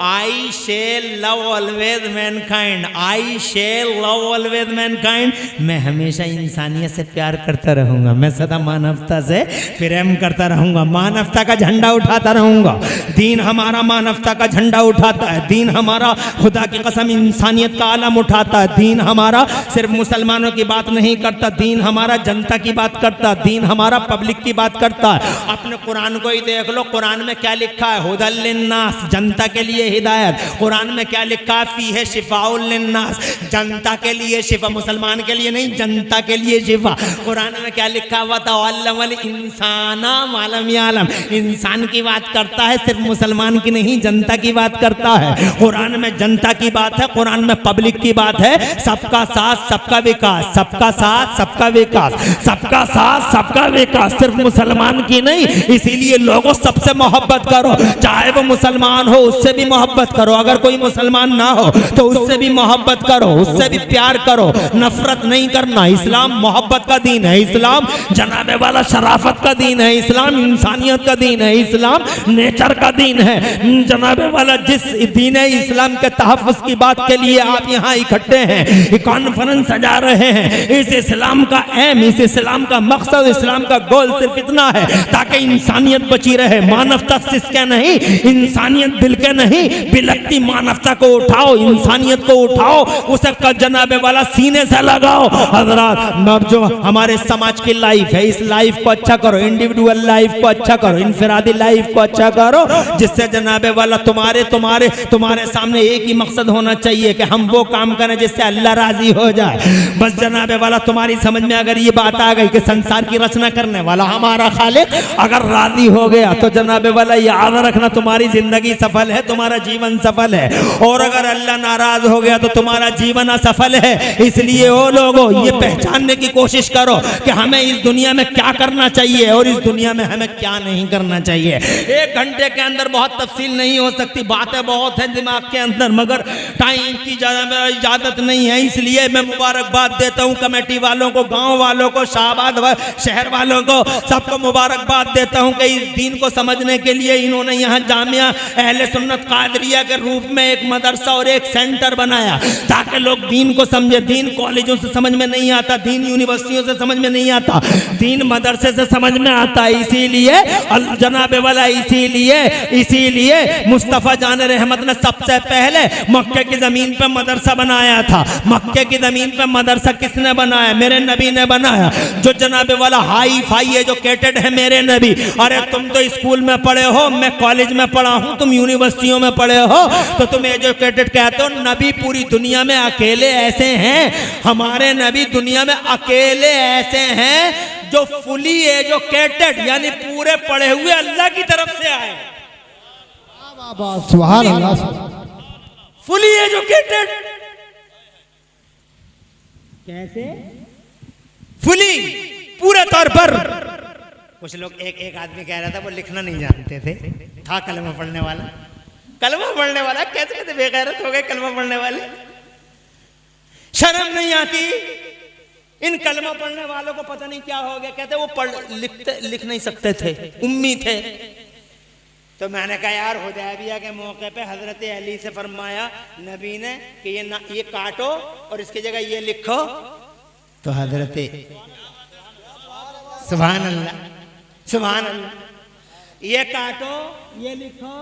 I shall love always mankind, I shall love always mankind। मैं हमेशा इंसानियत से प्यार करता रहूंगा, मैं सदा मानवता से प्रेम करता रहूंगा, मानवता का झंडा उठाता रहूंगा। दीन हमारा मानवता का झंडा उठाता है, दीन हमारा खुदा की कसम इंसानियत का आलम उठाता है। दीन हमारा सिर्फ मुसलमानों की बात नहीं करता, दीन हमारा जनता की बात करता, दीन हमारा पब्लिक की बात करता है। अपने कुरान को ही देख लो, कुरान में क्या लिखा है, हुदल लिन्नास, जनता के लिए हिदायत। कुरान में क्या लिखा है, फीहे शिफाउल लिन्नास, जनता के लिए शिफा, मुसलमान के लिए नहीं, जनता के लिए शिफा। कुरान में क्या लिखा हुआ था, वल्लमल इंसाना मालम यालम, इंसान की बात करता है, सिर्फ मुसलमान की नहीं जनता की बात करता है। कुरान में जनता की बात है, कुरान में पब्लिक की बात है, सबका साथ सबका विकास, सबका साथ सबका विकास, सबका साथ सबका विकास, सिर्फ मुसलमान की नहीं। इसीलिए लोगों सबसे मोहब्बत करो, चाहे वो मुसलमान हो उससे भी मोहब्बत करो, अगर कोई मुसलमान ना हो तो उससे भी मोहब्बत करो, उससे भी प्यार करो, नफरत नहीं करना। इस्लाम मोहब्बत का दीन है, इस्लाम जनाबे वाला शराफत का दीन है, इस्लाम इंसानियत का दीन है, इस्लाम नेचर का दीन है। जनाबे वाला जिस दीन इस्लाम के तहफ़्फ़ुज़ की बात के लिए आप यहाँ इकट्ठे हैं, कॉन्फ्रेंस सजा रहे हैं, इस इस्लाम का एम, इस इस्लाम का मकसद, इस्लाम का गोल सिर्फ इतना है ताकि इंसानियत बची रहे। मानवता सिसके नहीं, इंसानियत बिलके नहीं, बिलकती मानवता को उठाओ, इंसानियत को उठाओ, उसे जनाबे वाला सीने से लगाओ। हज़रात, जो हमारे समाज की लाइफ है, इस लाइफ को अच्छा करो, इंडिविजुअल लाइफ को अच्छा करो, इनफरादी लाइफ को अच्छा करो, जिससे जनाबे वाला तुम्हारे सामने एक ही मकसद होना चाहिए कि हम वो काम करें जिससे अल्लाह राजी हो जाए। बस जनाबे वाला तुम्हारी समझ में अगर ये बात आ गई कि संसार की रचना करने वाला हमारा खालिक अगर राजी हो गया तो जनाबे वाला याद रखना तुम्हारी जिंदगी सफल है, तुम्हारा जीवन सफल है। और अगर अल्लाह नाराज हो गया तो तुम्हारा जीवन असफल है। इसलिए वो लोगों ये पहचानने की कोशिश करो कि हमें इस दुनिया में क्या करना चाहिए और इस दुनिया में हमें क्या नहीं करना चाहिए। 1 घंटे के अंदर बहुत तफसील नहीं हो सकती, बातें बहुत हैं दिमाग के अंदर, मगर टाइम की इजाजत नहीं है। इसलिए मैं मुबारकबाद देता हूँ कमेटी वालों को, गांव वालों को, शाहबाद शहर वालों को, सबको मुबारकबाद देता हूँ कि इस दीन को समझने के लिए इन्होंने यहाँ जामिया अहले सुन्नत कादरिया के रूप में एक मदरसा और एक सेंटर बनाया ताकि लोग दीन को समझे। दीन कॉलेजों से समझ में नहीं आता, दीन यूनिवर्सिटियों से समझ में नहीं आता, दीन मदरसे से समझ में आता है। इसीलिए जनाबे वाला इसीलिए मुस्तफ़ा जान रहमत ने सबसे पहले मक्के की ज़मीन पर मदरसा बनाया था। मक्के की ज़मीन पर मदरसा किसने बनाया? मेरे नबी ने बनाया। जो जनाबे वाला हाई फाई एजुकेटेड है मेरे नबी। अरे तुम तो स्कूल में पढ़े हो, मैं कॉलेज में पढ़ा हूँ, तुम यूनिवर्सिटियों में पढ़े हो, तो तुम एजुकेटेड कहते हो। नबी पूरी दुनिया में अकेले ऐसे हैं, हमारे नबी दुनिया में अकेले ऐसे हैं जो फुली एजुकेटेड यानी पूरे पढ़े हुए अल्लाह की तरफ से आए। सुभान अल्लाह। फुली एजुकेटेड कैसे? फुली पूरे तौर पर। कुछ लोग एक आदमी कह रहा था वो लिखना नहीं जानते थे, था कलमा पढ़ने वाला। कलमा पढ़ने वाला कैसे बेगैरत हो गए कलमा पढ़ने वाले। शर्म नहीं आती इन कलमा पढ़ने वालों को, पता नहीं क्या हो गया। कहते वो लिख नहीं सकते थे, उम्मी थे। तो मैंने कहा यार हुदैबिया के मौके पे हजरत अली से फरमाया नबी ने कि ये काटो और इसकी जगह ये लिखो। तो हजरत सुभान अल्लाह, सुभान अल्लाह, ये काटो ये लिखो।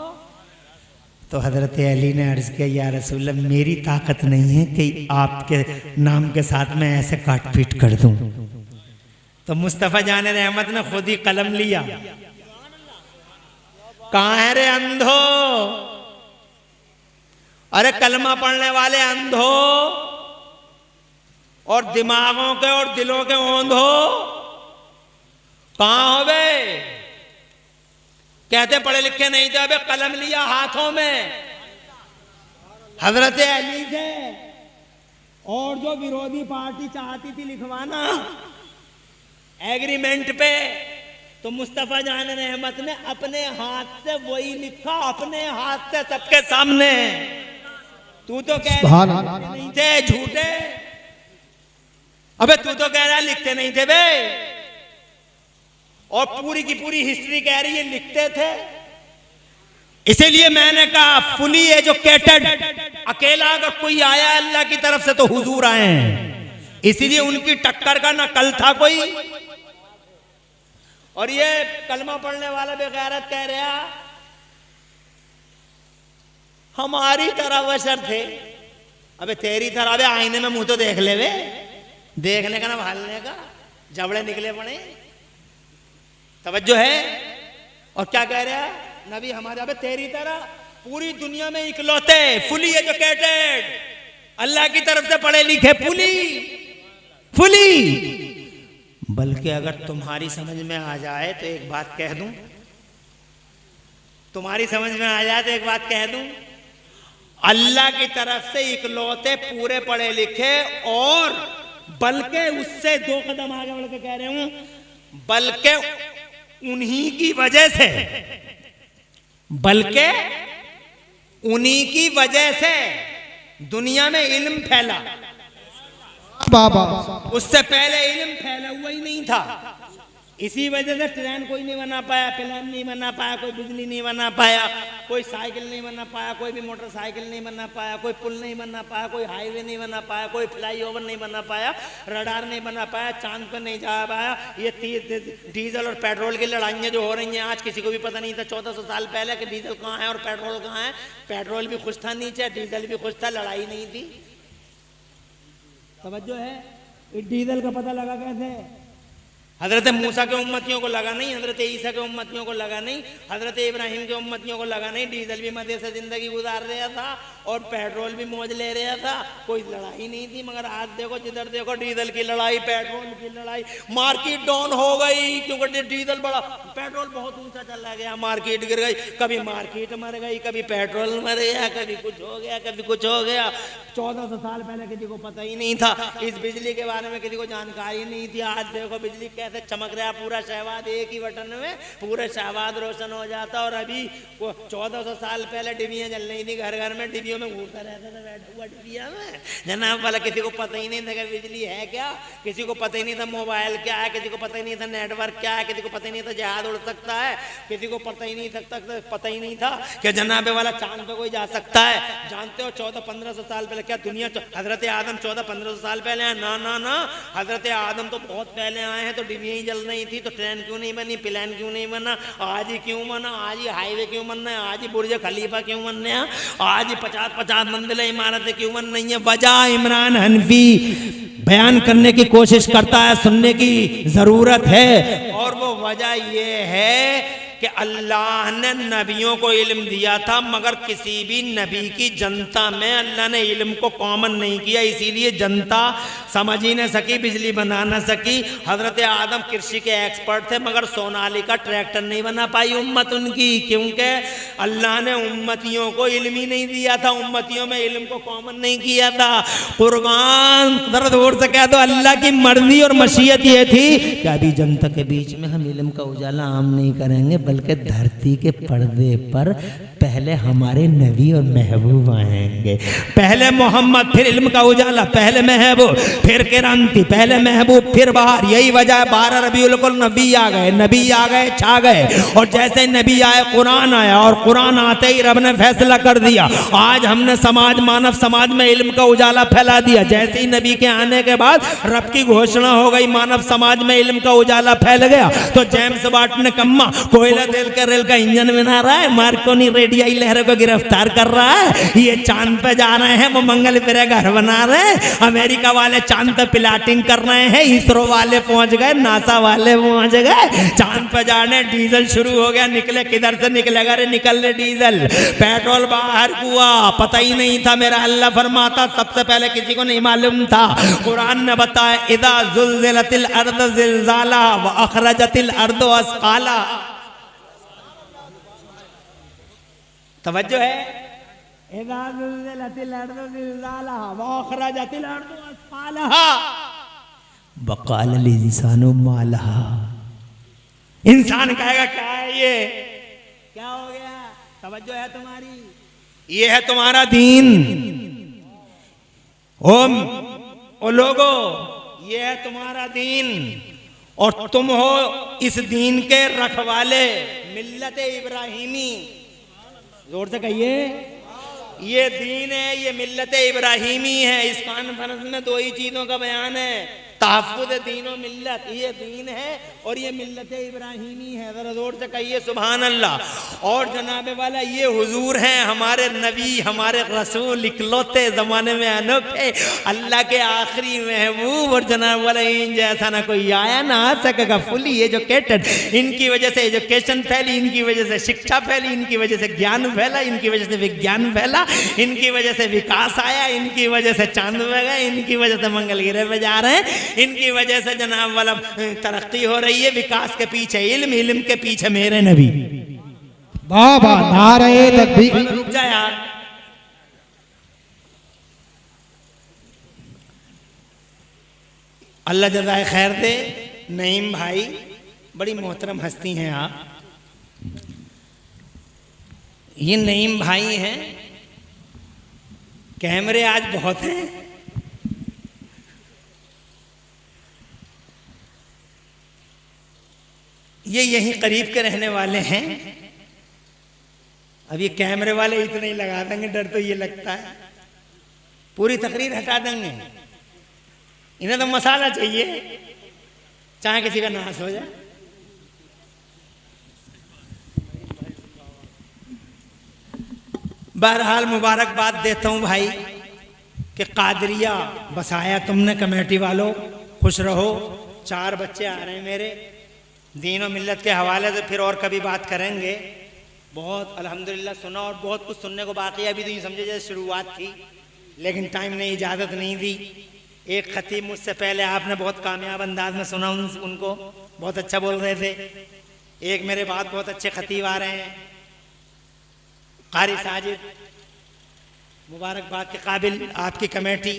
तो हजरत अली ने अर्ज किया या रसूल अल्लाह, मेरी ताकत नहीं है कि आपके नाम के साथ मैं ऐसे काट पीट कर दूं। तो मुस्तफ़ा जान रहमत ने खुद ही कलम लिया। कहाँ है रे अंधो? अरे कलमा पढ़ने वाले अंधो और दिमागों के और दिलों के ओंधो, कहाँ हो बे? कहते पढ़े लिखे नहीं थे, अबे कलम लिया हाथों में हजरत अली से। और जो विरोधी पार्टी चाहती थी लिखवाना एग्रीमेंट पे, तो मुस्तफ़ा जान रहमत ने अपने हाथ से वही लिखा, अपने हाथ से सबके सामने। तू तो कह रहा नहीं थे झूठे, अबे तू तो कह रहा लिखते नहीं थे बे। और पूरी की पूरी हिस्ट्री कह रही है लिखते थे। इसीलिए मैंने कहा फुली एजुकेटेड, अकेला अगर कोई आया अल्लाह की तरफ से तो हुजूर आए हैं। इसीलिए उनकी टक्कर का न कल था कोई। और ये कलमा पढ़ने वाला बेगैरत कह रहा हमारी तरह बशर थे। अबे तेरी तरह, अबे आईने में मुंह तो देख ले वे, देखने का ना भालने का, जबड़े निकले पड़े। तवज्जो है? और क्या कह रहा नबी हमारे? अबे तेरी तरह पूरी दुनिया में इकलौते फुली एजुकेटेड अल्लाह की तरफ से पढ़े लिखे फुली। बल्कि अगर तुम्हारी समझ में आ जाए तो एक बात कह दूं, तुम्हारी समझ में आ जाए तो एक बात कह दूं, अल्लाह की तरफ से इकलौते पूरे पढ़े लिखे, और बल्कि उससे 2 कदम आगे बढ़ के कह रहे हूं, बल्कि उन्हीं की वजह से, बल्कि उन्हीं की वजह से दुनिया में इल्म फैला। बाबा उससे पहले इल्म फैला हुआ ही नहीं था। इसी वजह से ट्रेन कोई नहीं बना पाया, प्लेन नहीं बना पाया, कोई बिजली नहीं बना पाया, कोई साइकिल नहीं बना पाया, कोई भी मोटरसाइकिल नहीं बना पाया, कोई पुल नहीं बना पाया, कोई हाईवे नहीं बना पाया, कोई फ्लाईओवर नहीं बना पाया, रडार नहीं बना पाया, चांद पर नहीं जा पाया। ये डीजल और पेट्रोल की लड़ाइयाँ जो हो रही हैं आज, किसी को भी पता नहीं था 1400 साल पहले कि डीजल कहाँ है और पेट्रोल कहाँ है। पेट्रोल भी खुश था नीचे, डीजल भी खुश था, लड़ाई नहीं थी। तवज्जो है? इस डीजल का पता लगा कैसे? हजरत मूसा के उम्मतियों को लगा नहीं, हजरत ईसा के उम्मतियों को लगा नहीं, हजरत इब्राहिम के उम्मतियों को लगा नहीं। डीजल भी मजे से जिंदगी गुजार रहा था और पेट्रोल भी मौज ले रहा था, कोई लड़ाई नहीं थी। मगर आज देखो, जिधर देखो डीजल की लड़ाई, पेट्रोल की लड़ाई, मार्केट डाउन हो गई क्योंकि डीजल बड़ा, पेट्रोल बहुत ऊंचा चला गया, मार्केट गिर गई। कभी मार्केट मर गई, कभी पेट्रोल मर गया, कभी कुछ हो गया, कभी कुछ हो गया। 1400 साल पहले किसी को पता ही नहीं था, इस बिजली के बारे में किसी को जानकारी नहीं थी। आज देखो बिजली कैसे चमक रहा, पूरा शहबाद एक ही बटन में पूरा शहबाद रोशन हो जाता। और अभी 1400 साल पहले डिबियाँ जल रही थी, घर घर में डिबियों में घूमता रहता था बैठा हुआ डिबिया में जनाब वाला। किसी को पता ही नहीं था कि बिजली है क्या, किसी को पता ही नहीं था मोबाइल क्या है, किसी को पता ही नहीं था नेटवर्क क्या है, किसी को पता ही नहीं था जहाज उड़ सकता है, किसी को पता ही नहीं पता ही नहीं था कि जनाबे वाला चांद पे कोई जा सकता है। जानते हो 1400-1500 साल पहले क्या दुनिया, हजरत आदम 1400-1500 साल पहले आए? ना ना ना, हजरत आदम तो बहुत पहले आए हैं। तो डिबियाँ ही जल रही थी, तो ट्रेन क्यों नहीं बनी, प्लेन क्यों नहीं बना, आज ही क्यों बना, आज ही हाईवे क्यों बनना है, आज ही बुर्ज खलीफा क्यों बनने हैं, आज ही 50-50 मंजिलें इमारतें क्यों बन रही हैं? वजह इमरान हनफी बयान करने की कोशिश करता है, सुनने की जरूरत है। और वो वजह ये है कि अल्लाह ने नबियों को इल्म दिया था, मगर किसी भी नबी की जनता में अल्लाह ने इल्म को कॉमन नहीं किया, इसीलिए जनता समझ ही नहीं सकी, बिजली बना न सकी। हजरत आदम कृषि के एक्सपर्ट थे, मगर सोनालिका ट्रैक्टर नहीं बना पाई उम्मत उनकी, क्योंकि अल्लाह ने उम्मतियों को इल्म ही नहीं दिया था, उम्मतियों में इल्म को कॉमन नहीं किया था। कुर्बान दर्द उड़ से कह दो, अल्लाह की मर्जी और मशीयत ये थी कि अभी जनता के बीच में हम इल्म का उजाला आम नहीं करेंगे, बल्कि धरती के पर्दे पर पहले हमारे नबी और महबूब आएंगे। पहले मोहम्मद, फिर इल्म का उजाला, पहले महबूब, फिर क्रांति, पहले महबूब फिर बाहर। यही वजह है 12 रबीउल अव्वल नबी आ गए, नबी आ गए, छा गए। और जैसे नबी आए कुरान आया, और कुरान आते ही रब ने फैसला कर दिया। आज हमने समाज, मानव समाज में इल्म का उजाला फैला दिया। जैसे ही नबी के आने के बाद रब की घोषणा हो गई, मानव समाज में इल्म का उजाला फैल गया। तो जेम्स वाट ने कम्मा कोयला तेल का रेल का इंजन बना रहा है, मार्कोनी रेडियाई लहरों को गिरफ्तार कर रहा है, ये चांद पे जा रहे हैं, वो मंगल पे घर बना रहे हैं, अमेरिका वाले चांद पे प्लाटिंग कर रहे हैं, इसरो वाले पहुंच गए, नासा वाले पहुंच गए, चांद पे जाने। डीजल शुरू हो गया, निकले किधर से निकलेगा? अरे निकल रहे डीजल, पेट्रोल बाहर हुआ, पता ही नहीं था। मेरा अल्लाह फरमाता सबसे पहले किसी को नहीं मालूम था। कुरान ने बताया इदा जुल्जिलतिल अर्द जिलजाला व अखरजतिल अर्द अस्काला। तवज्जो है? इदा जुल्जिलतिल अर्द जिलजाला व अखरजतिल अर्द अस्काला वक़ाल लिल इंसानु मा लहा। इंसान कहेगा क्या है ये, क्या हो गया? तवज्जो है तुम्हारी? ये है तुम्हारा दीन। ओ लोगो, ये है तुम्हारा दीन और तुम हो इस दीन के रखवाले। मिल्लत इब्राहिमी, जोर से कहिए, ये दीन है, ये मिल्लत इब्राहिमी है। इस कॉन्फ्रेंस में 2 ही चीजों का बयान है, तहफ़्फ़ुज़ दीन और मिल्लत। ये दीन है और ये मिल्लत इब्राहिमी है। ज़रा ज़ोर से कहिए सुभान अल्लाह। और जनाबे वाला ये हुजूर हैं, हमारे नबी, हमारे रसूल, इकलौते ज़माने में अनोखे, अल्लाह के आखिरी महबूब। और जनाब वाला इन जैसा ना कोई आया ना आ सकेगा। फुली एजुकेटेड, इनकी वजह से एजुकेशन फैली, इनकी वजह से शिक्षा फैली, इनकी वजह से ज्ञान फैला, इनकी वजह से विज्ञान फैला, इनकी वजह से विकास आया, इनकी वजह से चांद पे गए, इनकी वजह से मंगल ग्रह पे जा रहे हैं, इनकी वजह से जनाब वाला तरक्की हो रही है। विकास के पीछे इल्म, इल्म के पीछे मेरे नबी। बाबा नारे तकबीर। रुक जा यार, अल्लाह जज़ाए खैर दे। नईम भाई बड़ी मोहतरम हस्ती हैं आप। ये नईम भाई हैं। कैमरे आज बहुत हैं। ये यहीं करीब के रहने वाले हैं। अब ये कैमरे वाले इतने ही लगा देंगे, डर तो ये लगता है पूरी तकरीर हटा देंगे। इन्हें तो मसाला चाहिए, चाहे किसी का नाश हो जाए। बहरहाल मुबारकबाद देता हूं भाई कि कादरिया बसाया तुमने कमेटी वालों, खुश रहो। 4 बच्चे आ रहे हैं मेरे। दीन और मिल्लत के हवाले से फिर और कभी बात करेंगे। बहुत अल्हम्दुलिल्लाह सुना और बहुत कुछ सुनने को बाकी है। अभी तो ये समझे जैसे शुरुआत थी, लेकिन टाइम ने इजाज़त नहीं दी। एक खतीब मुझसे पहले आपने बहुत कामयाब अंदाज में सुना, उनको बहुत अच्छा बोल रहे थे। एक मेरे बाद बहुत अच्छे खतीब आ रहे हैं, कारी साजिद, मुबारकबाद के काबिल आपकी कमेटी।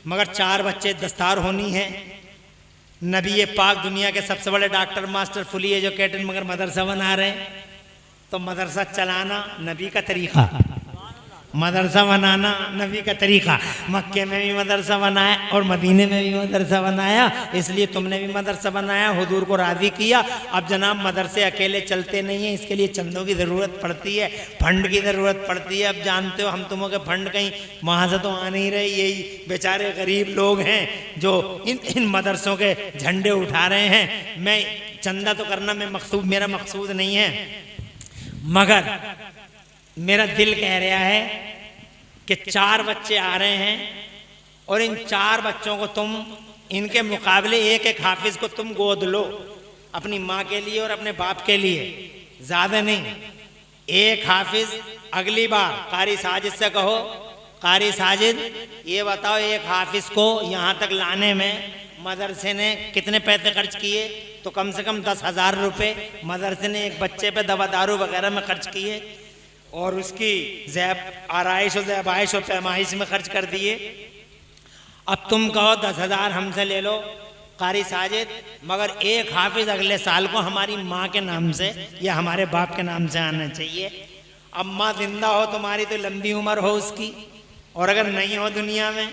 मगर 4 बच्चे दस्तार होनी है। नबी पाक दुनिया के सबसे बड़े डॉक्टर मास्टर फुली एजुकेटेड, मगर मदरसा बना रहे हैं। तो मदरसा चलाना नबी का तरीका, मदरसा बनाना नबी का तरीका। मक्के में भी मदरसा बनाया और मदीने में भी मदरसा बनाया, इसलिए तुमने भी मदरसा बनाया, हुजूर को राज़ी किया। अब जनाब मदरसे अकेले चलते नहीं हैं, इसके लिए चंदों की ज़रूरत पड़ती है, फंड की ज़रूरत पड़ती है। अब जानते हो हम तुमों के फंड कहीं वहाँ से तो आ नहीं रहे। यही बेचारे गरीब लोग हैं जो इन मदरसों के झंडे उठा रहे हैं। मैं चंदा तो करना मेरा मकसूद नहीं है, मगर मेरा दिल कह रहा है कि 4 बच्चे आ रहे हैं और इन 4 बच्चों को तुम, इनके मुकाबले एक हाफिज को तुम गोद लो, अपनी माँ के लिए और अपने बाप के लिए, ज्यादा नहीं। एक हाफिज अगली बार कारी साजिद से कहो, कारी साजिद ये बताओ एक हाफिज को यहाँ तक लाने में मदरसे ने कितने पैसे खर्च किए? तो कम से कम 10,000 रुपये मदरसे ने एक बच्चे पे दवा दारू वगैरह में खर्च किए और उसकी आरइश और ज़ैबाइश और पैमाइश में खर्च कर दिए। अब तुम कहो 10,000 हमसे ले लो कारी साजिद, मगर एक हाफिज अगले साल को हमारी माँ के नाम से या हमारे बाप के नाम से आना चाहिए। अब माँ जिंदा हो तुम्हारी तो लंबी उम्र हो उसकी, और अगर नहीं हो दुनिया में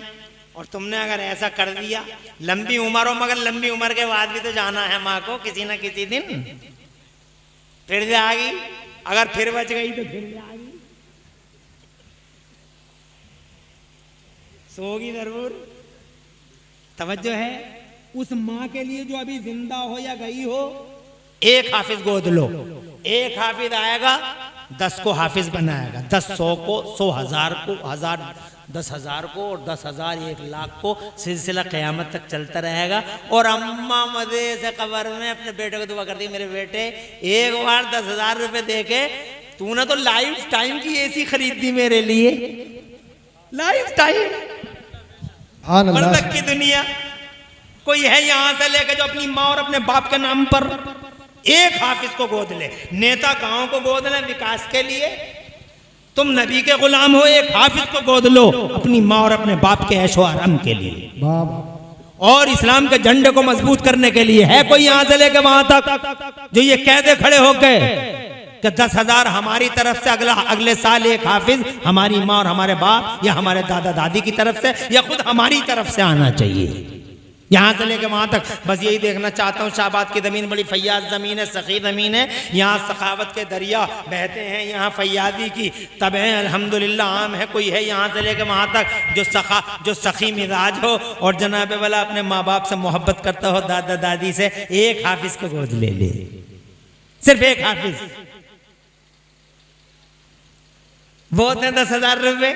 और तुमने अगर ऐसा कर दिया, लंबी उम्र हो मगर लंबी उम्र के बाद भी तो जाना है माँ को किसी ना किसी दिन। फिर जाएगी, अगर फिर बच गई तो फिर जाएगी, सोगी जरूर। तवज्जो है उस माँ के लिए जो अभी जिंदा हो या गई हो। एक हाफिज गोद लो, एक हाफिज आएगा 10 को हाफिज बनाएगा, 10 100 को, 100 1000 को, 1000 10,000 को, और 10,000 1,00,000 को। सिलसिला क़यामत तक चलता रहेगा। और अम्मा मजे से कब्र में अपने बेटे को दुआ करती, मेरे बेटे एक बार 10,000 रुपये दे के तूने तो लाइफ टाइम की एसी खरीद दी मेरे लिए, लाइफ टाइम। बरदक की दुनिया कोई है यहाँ से लेके जो अपनी माँ और अपने बाप के नाम पर एक हाफिज को गोद ले। नेता गांव को गोद ले विकास के लिए, तुम नबी के गुलाम हो, एक हाफिज को गोद लो अपनी माँ और अपने बाप के ऐशो आराम के लिए और इस्लाम के झंडे को मजबूत करने के लिए। है कोई यहाँ से लेके वहां तक जो ये कह दे खड़े होके कि 10,000 हमारी तरफ से, अगले साल एक हाफिज हमारी माँ और हमारे बाप या हमारे दादा दादी की तरफ से या खुद हमारी तरफ से आना चाहिए, यहाँ से लेके वहाँ तक। बस यही देखना चाहता हूँ। शाहबाद की ज़मीन बड़ी फैयाज ज़मीन है, सखी ज़मीन है, यहाँ सखावत के दरिया बहते हैं, यहाँ फैयादी की तबें अल्हम्दुलिल्लाह आम है। कोई है यहाँ से लेके वहाँ तक जो सखी मिजाज हो और जनाब वाला अपने माँ बाप से मोहब्बत करता हो, दादा दादी से। एक हाफिज को गोद ले ले, सिर्फ एक हाफिज। बहुत है 10,000 रुपये,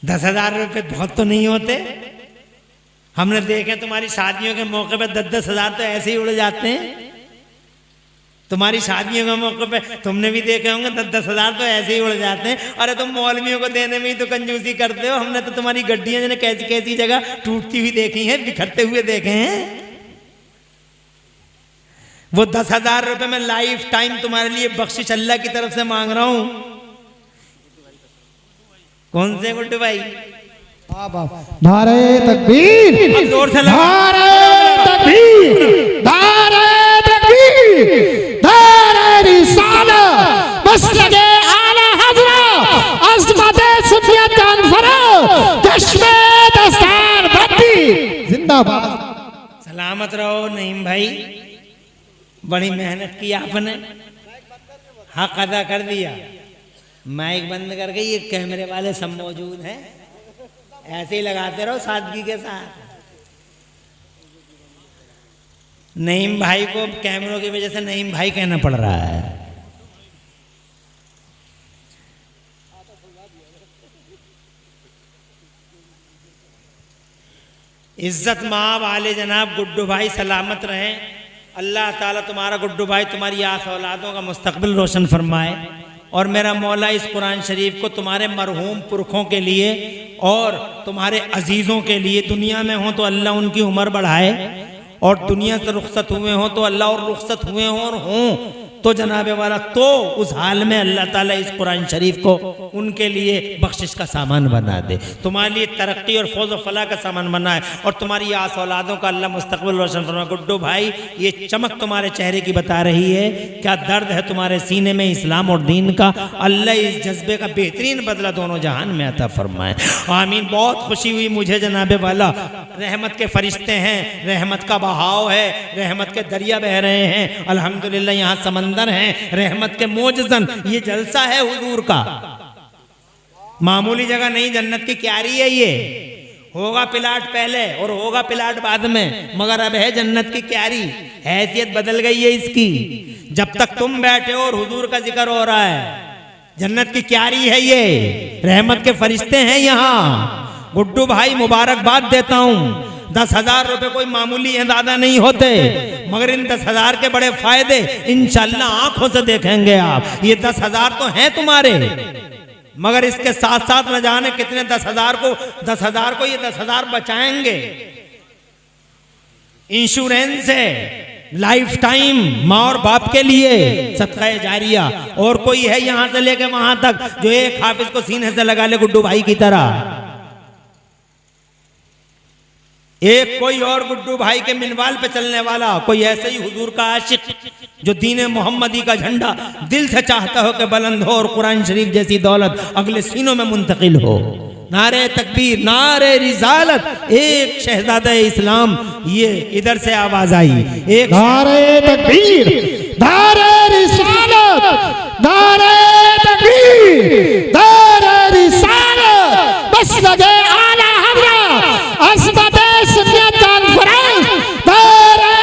10,000 रुपये बहुत तो नहीं होते। हमने देखे तुम्हारी शादियों के मौके पे 10,000 तो ऐसे ही उड़ जाते हैं। तुम्हारी शादियों के मौके पे तुमने भी देखे होंगे 10,000 तो ऐसे ही उड़ जाते हैं। अरे तुम मौलवियों को देने में ही तो कंजूसी करते हो। हमने तो तुम्हारी गड्डियां जिन्हें कैसी कैसी जगह टूटती हुई देखी हैं, बिखरते हुए देखे हैं। वो 10,000 रुपये में लाइफ टाइम तुम्हारे लिए बख्शिश अल्लाह की तरफ से मांग रहा हूं। कौन से गुड्डू भाई? बाबा नारे तकबीर, अब जोर से लगा। नारे तकबीर, नारे तकबीर, नारे रिसालत, मसलके आला हज़रत, अज़मते सुन्नियत अनफरो, चश्मे दस्तार बत्ती, जिंदाबाद। सलामत रहो नईम भाई, बड़ी मेहनत की आपने, हक अदा कर दिया। माइक बंद करके ये कैमरे वाले सब मौजूद हैं, ऐसे ही लगाते रहो सादगी के साथ। नईम भाई को कैमरों की वजह से नईम भाई कहना पड़ रहा है। इज्जत माँ वाले जनाब गुड्डू भाई सलामत रहें। अल्लाह ताला तुम्हारा गुड्डू भाई तुम्हारी आस औलादों का मुस्तकबिल रोशन फरमाए, और मेरा मौला इस कुरान शरीफ को तुम्हारे मरहूम पुरखों के लिए और तुम्हारे अजीज़ों के लिए, दुनिया में हो तो अल्लाह उनकी उम्र बढ़ाए, और दुनिया से रुखसत हुए हों तो अल्लाह और रुखसत हुए हों और हों तो जनाबे वाला, तो उस हाल में अल्लाह ताला इस कुरान शरीफ को उनके लिए बख्शिश का सामान बना दे, तुम्हारे लिए तरक्की और फौज व फलाह का सामान बनाए, और तुम्हारी आस औलादों का अल्लाह मुस्तकबिल रोशन फरमाए। गुड्डू भाई, ये चमक तुम्हारे चेहरे की बता रही है क्या दर्द है तुम्हारे सीने में इस्लाम और दीन का। अल्लाह इस जज्बे का बेहतरीन बदला दोनों जहान में अता फरमाए, आमीन। बहुत खुशी हुई मुझे जनाबे वाला, रहमत के फरिश्ते हैं, रहमत का बहाव है, रहमत के दरिया बह रहे हैं, अल्हम्दुलिल्लाह। यहाँ समंदर हैं रहमत के मोजज़न, ये जलसा है हुजूर का, मामूली जगह नहीं, जन्नत की क्यारी है ये। होगा पिलाट पहले और होगा पिलाट बाद में, मगर अब है जन्नत की क्यारी, हैसियत बदल गई है इसकी। जब तक तुम बैठे हो और हुजूर का जिक्र हो रहा है, जन्नत की क्यारी है ये, रहमत के फरिश्ते हैं यहाँ। गुड्डू भाई मुबारकबाद देता हूँ, 10,000 रुपए कोई मामूली अंदाजा नहीं होते, मगर इन 10,000 के बड़े फायदे इंशाअल्लाह आंखों से देखेंगे आप। ये 10,000 तो हैं तुम्हारे, मगर इसके साथ साथ न जाने कितने 10,000 को ये 10,000 बचाएंगे। इंश्योरेंस है लाइफ टाइम माँ और बाप के लिए, सदका जारिया। और कोई है यहां से लेके वहां तक जो एक हाफिज को सीने से लगा ले गुड्डू भाई की तरह, एक कोई और गुड्डू भाई के मिनवाल पे चलने वाला, कोई ऐसे ही हुजूर का आशिक जो दीन मोहम्मदी का झंडा दिल से चाहता हो कि बुलंद हो और कुरान शरीफ जैसी दौलत अगले सीनों में मुंतकिल हो। नारे तकबीर, नारे रिसालत, एक शहजादा इस्लाम, ये इधर से आवाज आई, एक नारे तकबीर, नारे रिसालत, नारे तकबीर, नारे रिसालत, बस लगे आला हज़रत, अज़मते सुन्नियत अनफरो, नारे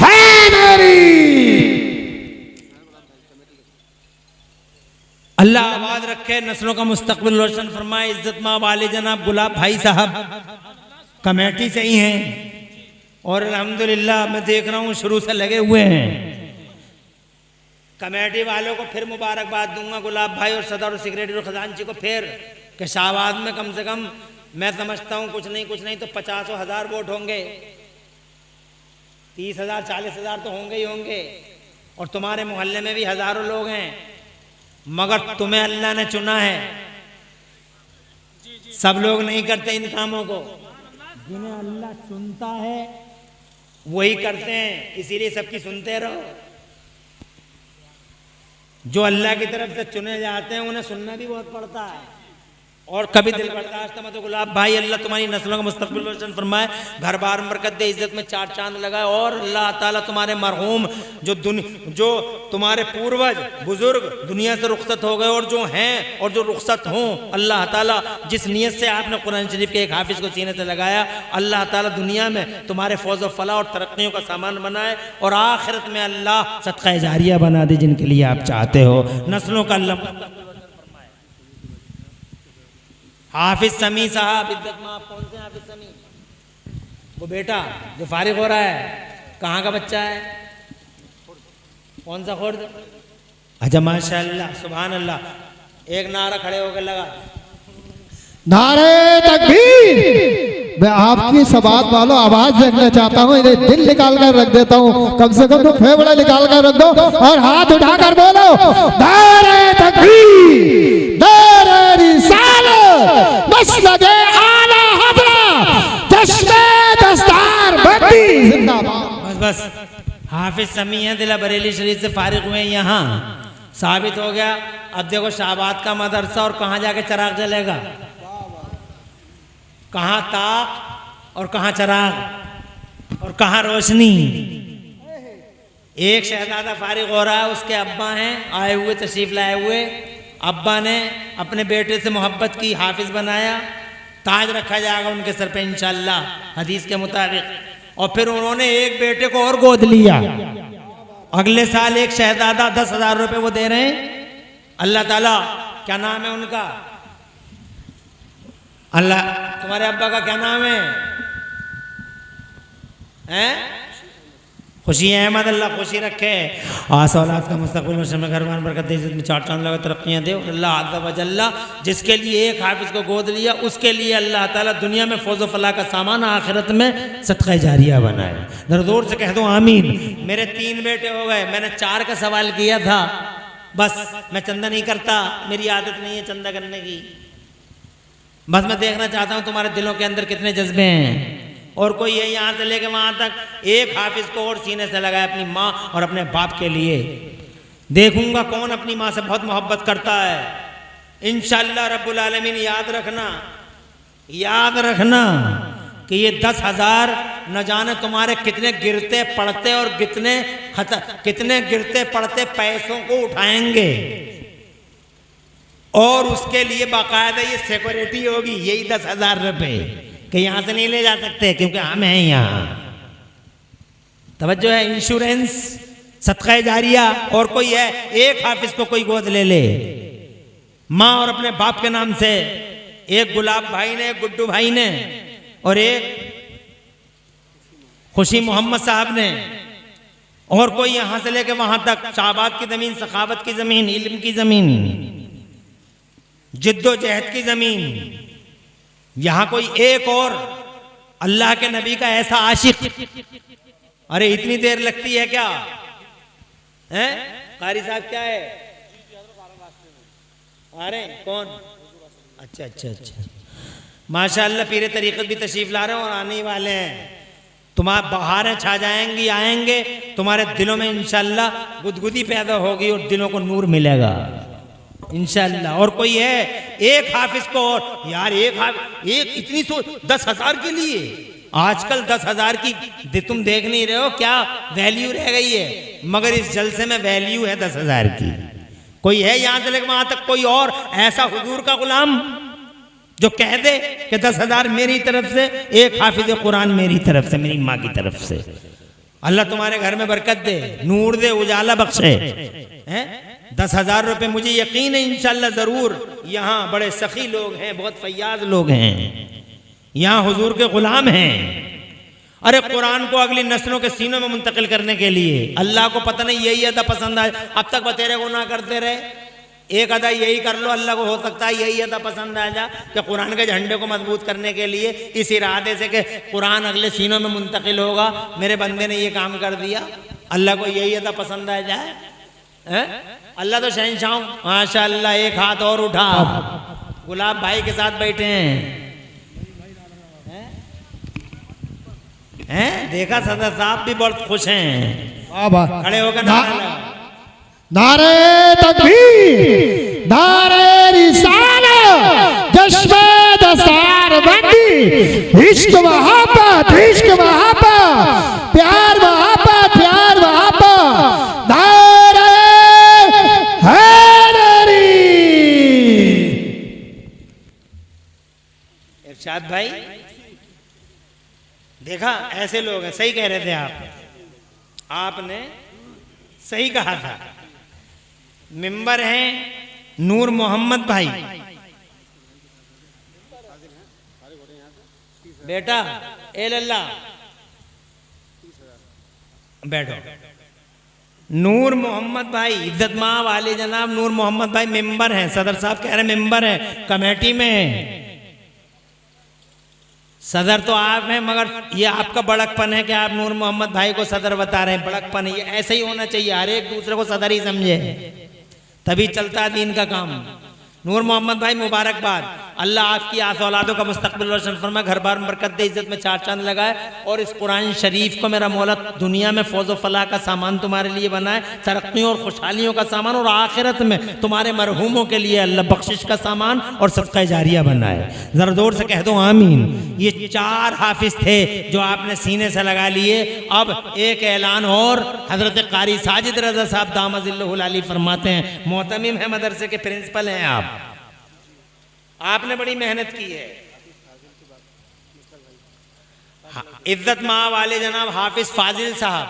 हैदरी। अल्लाह आबाद रखे, नस्लों का मुस्तकबिल रोशन फरमाए। इज्जत माँ वाले जनाब गुलाब भाई साहब कमेटी से ही हैं, और अल्हम्दुलिल्लाह मैं देख रहा हूँ शुरू से लगे हुए हैं। कमेटी वालों को फिर मुबारकबाद दूंगा, गुलाब भाई और सदर और सेक्रेटरी और खजांची को फिर, कि शाहबाद में कम से कम मैं समझता हूँ कुछ नहीं तो 50,000 वोट होंगे, 30,000 40,000 तो होंगे ही होंगे, और तुम्हारे मोहल्ले में भी हजारों लोग हैं, मगर तुम्हें अल्लाह ने चुना है। सब लोग नहीं करते इन कामों को, जिन्हें अल्लाह चुनता है वही करते हैं, इसीलिए सबकी सुनते रहो। जो अल्लाह की तरफ से चुने जाते हैं उन्हें सुनना भी बहुत पड़ता है, और कभी दिल बर्दाश्त मत। गुलाब भाई, अल्लाह तुम्हारी नस्लों का मुस्तकबिल रोशन फरमाए, घर बार बरकत दे, इज्जत में 4 चांद लगाए, और अल्लाह ताला तुम्हारे मरहूम जो तुम्हारे पूर्वज बुजुर्ग दुनिया से रुखसत हो गए और जो हैं और जो रुखसत हों, अल्लाह ताला जिस नीयत से आपने कुरान शरीफ के एक हाफिज को सीने से लगाया, अल्लाह ताला दुनिया में तुम्हारे फौज व फलाह और तरक्कियों का सामान बनाए, और आखिरत में अल्लाह सदका जारिया बना दे जिनके लिए आप चाहते हो। नस्लों का अल्लाह। हाफिज समी साहब, इज्जत में आप कौन से हाफिज समी? वो बेटा जो फारिग हो रहा है, कहाँ का बच्चा है? कौन सा खुर्द? अच्छा माशाअल्लाह, सुभान अल्लाह। एक नारा खड़े होकर लगा, नारे तकबीर, मैं आपकी सबात वालों आवाज देखना चाहता हूँ, इन्हें दिल निकाल कर रख देता हूँ, कम से कम तो फेफड़े निकाल कर रख दो और हाथ उठाकर बोलो नारे तकबीर, नारे रिसालत, मसलके आला हज़रत, जश्न दस्तार बंदी जिंदाबाद। बस बस, हाफिज समी है दिला बरेली शरीफ से फारिग हुए यहाँ, साबित हो गया। अब देखो शाहबाद का मदरसा और कहाँ जाके चराग जलेगा, कहाँ ताक और कहाँ चराग और कहाँ रोशनी। एक शहजादा फारिग हो रहा है, उसके अब्बा हैं आए हुए, तशरीफ लाए हुए। अब्बा ने अपने बेटे से मोहब्बत की, हाफिज बनाया, ताज रखा जाएगा उनके सर पे इंशाअल्लाह हदीस के मुताबिक। और फिर उन्होंने एक बेटे को और गोद लिया। अगले साल एक शहजादा 10,000 रुपये वो दे रहे हैं। अल्लाह ताला, क्या नाम है उनका? अल्लाह, तुम्हारे अब्बा का क्या नाम है? हैं? खुशी अहमद, अल्लाह खुशी रखे। आस औलाद का मुस्तकबिल में घरवान बरकत इज्जत में चार चांद लगा तरक्कियाँ दे। अल्लाह अज़्ज़ व जल्ला जिसके लिए एक हाफिज़ को गोद लिया, उसके लिए अल्लाह ताला दुनिया में फौज़ फलाह का सामान, आखिरत में सदक़ा जारिया बनाए। ज़रा ज़ोर से कह दो आमीन। मेरे 3 बेटे हो गए, मैंने 4 का सवाल किया था। बस मैं चंदा नहीं करता, मेरी आदत नहीं है चंदा करने की। बस मैं देखना चाहता हूँ तुम्हारे दिलों के अंदर कितने जज्बे हैं। और कोई है यहाँ से लेके वहाँ तक एक हाफिज को और सीने से लगाए अपनी माँ और अपने बाप के लिए। देखूंगा कौन अपनी माँ से बहुत मोहब्बत करता है। इंशाअल्लाह रब्बुल आलमीन। याद रखना कि ये 10,000 न जाने तुम्हारे कितने गिरते पड़ते और कितने गिरते पड़ते पैसों को उठाएंगे। और उसके लिए बाकायदा ये सिक्योरिटी होगी, यही 10,000 रुपये कि यहाँ से नहीं ले जा सकते क्योंकि हम हैं यहाँ। तवज्जो है, इंश्योरेंस, सदका जारिया। और कोई है, एक हाफिज को कोई गोद ले ले माँ और अपने बाप के नाम से, एक गुलाब भाई ने, एक गुड्डू भाई ने और एक खुशी मोहम्मद साहब ने। और कोई यहाँ से लेके वहाँ तक, शाहबाद की ज़मीन, सखावत की ज़मीन, इल्म की ज़मीन, जिद्दोजहद की ज़मीन। यहाँ कोई एक और अल्लाह के नबी का ऐसा आशिक। अरे इतनी देर लगती है क्या? हैं कारी साहब, क्या है? अरे कौन? अच्छा अच्छा अच्छा, माशाअल्लाह पीरे तरीक़त भी तशरीफ ला रहे हैं और आने ही वाले हैं। तुम्हारे बहारें छा जाएंगी, आएंगे तुम्हारे दिलों में इंशाअल्लाह गुदगुदी पैदा होगी और दिलों को नूर मिलेगा इंशाअल्लाह। और कोई है एक हाफिज को, और यार एक इतनी 10,000 के लिए आजकल 10,000 की तुम देख नहीं रहे हो क्या वैल्यू रह गई है, मगर इस जलसे में वैल्यू है 10,000 की। कोई है यहाँ से लेकर वहां तक कोई और ऐसा हुजूर का गुलाम जो कह दे कि 10,000 मेरी तरफ से, एक हाफिज कुरान मेरी तरफ से, मेरी माँ की तरफ से। अल्लाह तुम्हारे घर में बरकत दे, नूर दे, उजाला बख्शे। 10,000 रुपये मुझे यकीन है इंशाअल्लाह ज़रूर। यहाँ बड़े सखी लोग हैं, बहुत फैयाज लोग हैं, यहाँ हुजूर के गुलाम हैं। अरे कुरान को अगली नस्लों के सीनों में मुंतकिल करने के लिए अल्लाह को पता नहीं यही अदा पसंद आए। अब तक बतेरे गुनाह करते रहे, एक अदा यही कर लो, अल्लाह को हो सकता है यही अदा पसंद आ जा कि कुरान के झंडे को मजबूत करने के लिए, इस इरादे से कि कुरान अगले सीनों में मुंतकिल होगा, मेरे बंदे ने ये काम कर दिया, अल्लाह को यही अदा पसंद आ जाए। अल्लाह तो शहंशाह, माशाअल्लाह। एक हाथ और उठा, गुलाब भाई के साथ बैठे हैं। देखा सदर साहब भी बहुत खुश हैं, खड़े होकर नारे तकबीर, नारे रिसालत, जश्न दस्तार बंदी, इश्क मोहब्बत, इश्क मोहब्बत, प्यार मोहब्बत, प्यार मोहब्बत, नारे हैदरी। इरशाद भाई, देखा ऐसे लोग हैं। सही कह रहे थे आपने सही कहा था। मेंबर हैं नूर मोहम्मद भाई, बेटा ए लल्ला बैठो। नूर मोहम्मद भाई, इज्जत माँ वाले जनाब नूर मोहम्मद भाई मेंबर हैं। सदर साहब कह रहे मेंबर हैं, कमेटी में हैं। सदर तो आप हैं, मगर ये आपका बड़कपन है कि आप नूर मोहम्मद भाई को सदर बता रहे हैं। बड़कपन है ये, ऐसे ही होना चाहिए, हर एक दूसरे को सदर ही समझे, तभी चलता है दीन का काम। नूर मोहम्मद भाई मुबारकबाद, अल्लाह आपकी आस औलादों का मुस्तकबिल रोशन फरमाए, घर बार में बरकत दे, इज्जत में चार चांद लगाए, और इस कुरान शरीफ को मेरा मौला दुनिया में फौज फलाह का सामान तुम्हारे लिए बनाए, तरक्कियों और खुशहालियों का सामान, और आखिरत में तुम्हारे मरहूमों के लिए अल्लाह बख्शिश का सामान और सदका जारिया बनाए। जरा जोर से कह दो आमीन। ये 4 हाफिज थे जो आपने सीने से लगा लिए। अब एक ऐलान और, हजरत कारी साजिद रजा साहब दामजिल्लहुल अली फरमाते हैं, मोहतमिम है मदरसे के, प्रिंसिपल हैं आपने बड़ी मेहनत की है। इज्जत माँ वाले जनाब हाफिज फाजिल साहब,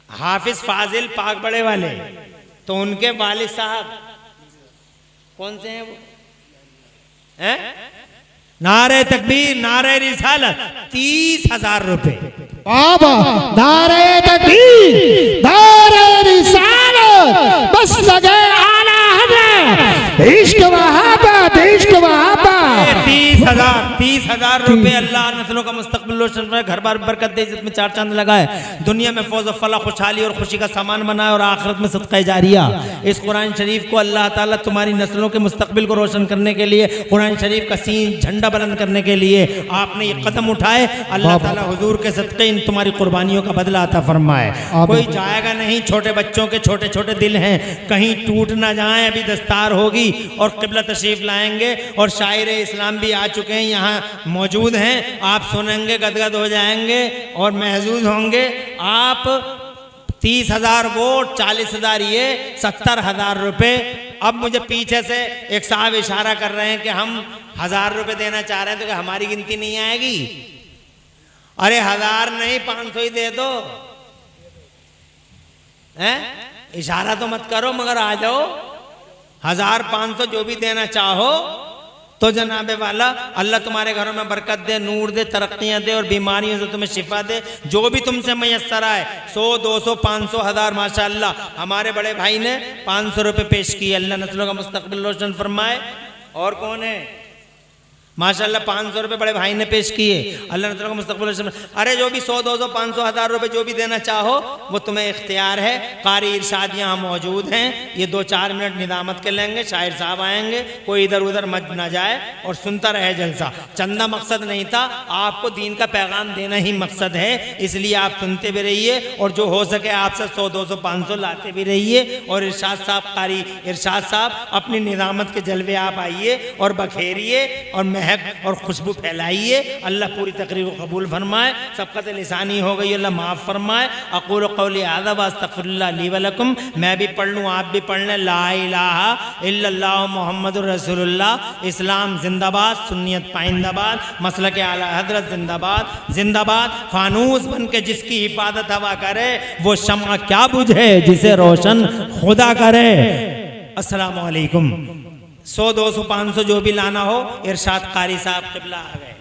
हाफिज फाजिल पाक बड़े वाले, तो उनके वालिद साहब कौन से हैं वो? हैं? नारे तकबीर, नारे रिसालत, 30,000 रुपए। बाबा नारे तकबीर, नारे रिसालत, बस लगे आला हज़रत, इश्क मोहब्बत, इश्क मोहब्बत। 30,000 रुपए अल्लाह नस्लों का मुस्तकबिल रोशन करे, घर बार बरकत दे, जिसमें चार चांद लगाए, दुनिया में फौज फला खुशहाली और खुशी का सामान बनाए, और आखिरत में सदका जारिया। इस कुरान शरीफ को अल्लाह ताला तुम्हारी नस्लों के मुस्तकबिल को रोशन करने के लिए, कुरान शरीफ का सीन झंडा बुलंद करने के लिए आपने ये कदम उठाए। अल्लाह ताला हुजूर के सदक़े इन तुम्हारी कुर्बानियों का बदला अता फरमाए। कोई जाएगा नहीं, छोटे बच्चों के छोटे छोटे दिल हैं, कहीं टूट ना जाएं। अभी दस्तार होगी और क़िबला तशरीफ लाएंगे, और शायर इस्लाम भी आ चुके हैं, यहाँ मौजूद हैं। आप सुनेंगे, गदगद हो जाएंगे और महजूज होंगे। आप 30,000 वोट, 40,000 ये, 70,000 रुपए। अब मुझे पीछे से एक साहब इशारा कर रहे हैं कि हम 1,000 रुपए देना चाह रहे हैं, तो क्या हमारी गिनती नहीं आएगी? अरे 1,000 नहीं, 500 ही दे दो। हैं? इशारा तो मत करो, मगर आ जाओ। 1,000, 500 जो भी देना चाहो, तो जनाबे वाला अल्लाह तुम्हारे घरों में बरकत दे, नूर दे, तरक्कियां दे, और बीमारियों से तुम्हें शिफा दे। जो भी तुमसे मैसर आए, 100, 200, 500, 1,000, माशाअल्लाह हमारे बड़े भाई ने 500 रुपये पेश किए। अल्लाह नस्लों का मुस्तकबिल रोशन फरमाए। और कौन है? माशाअल्लाह 500 रुपये बड़े भाई ने पेश किए। अल्लाह नस्लों का मुस्तकबिल रोशन। अरे जो भी 100, 200, 500, 1,000 रुपये जो भी देना चाहो, वो तुम्हें इख्तियार है। कारी इरशाद यहाँ मौजूद हैं, ये 2-4 मिनट निदामत के लेंगे, शायर साहब आएंगे, कोई इधर उधर मत ना जाए और सुनता रहे जलसा। चंदा मकसद नहीं था, आपको दीन का पैगाम देना ही मकसद है, इसलिए आप सुनते भी रहिए, और जो हो सके आपसे 100, 200, 500 लाते भी रहिए। और इरशाद साहब, कारी इरशाद साहब, अपनी निदामत के जलवे आप आइए और बखेरिए और महक और खुशबू फैलाइए। अल्लाह पूरी तकरीर को कबूल फरमाए। सबकत लिसानी हो गई, अल्लाह माफ़ फरमाए। अक़ूलु क़ौली हाज़ा व अस्तग़फ़िरुल्लाह ली व लकुम। मैं भी पढ़ लूँ, आप भी पढ़ लें। ला इलाहा इल्लल्लाह मुहम्मदुर रसूलुल्लाह। इस्लाम जिंदाबाद, सुन्नियत पाइंदाबाद, मसलक आला हज़रत जिंदाबाद जिंदाबाद। फानूस बन के जिसकी हिफाजत हवा करे, वो शम्अ क्या बुझे जिसे रोशन खुदा करे। अस्सलामु अलैकुम। 100, 200, 500 जो भी लाना हो, इरशाद कारी साहब क़िबला आ गए।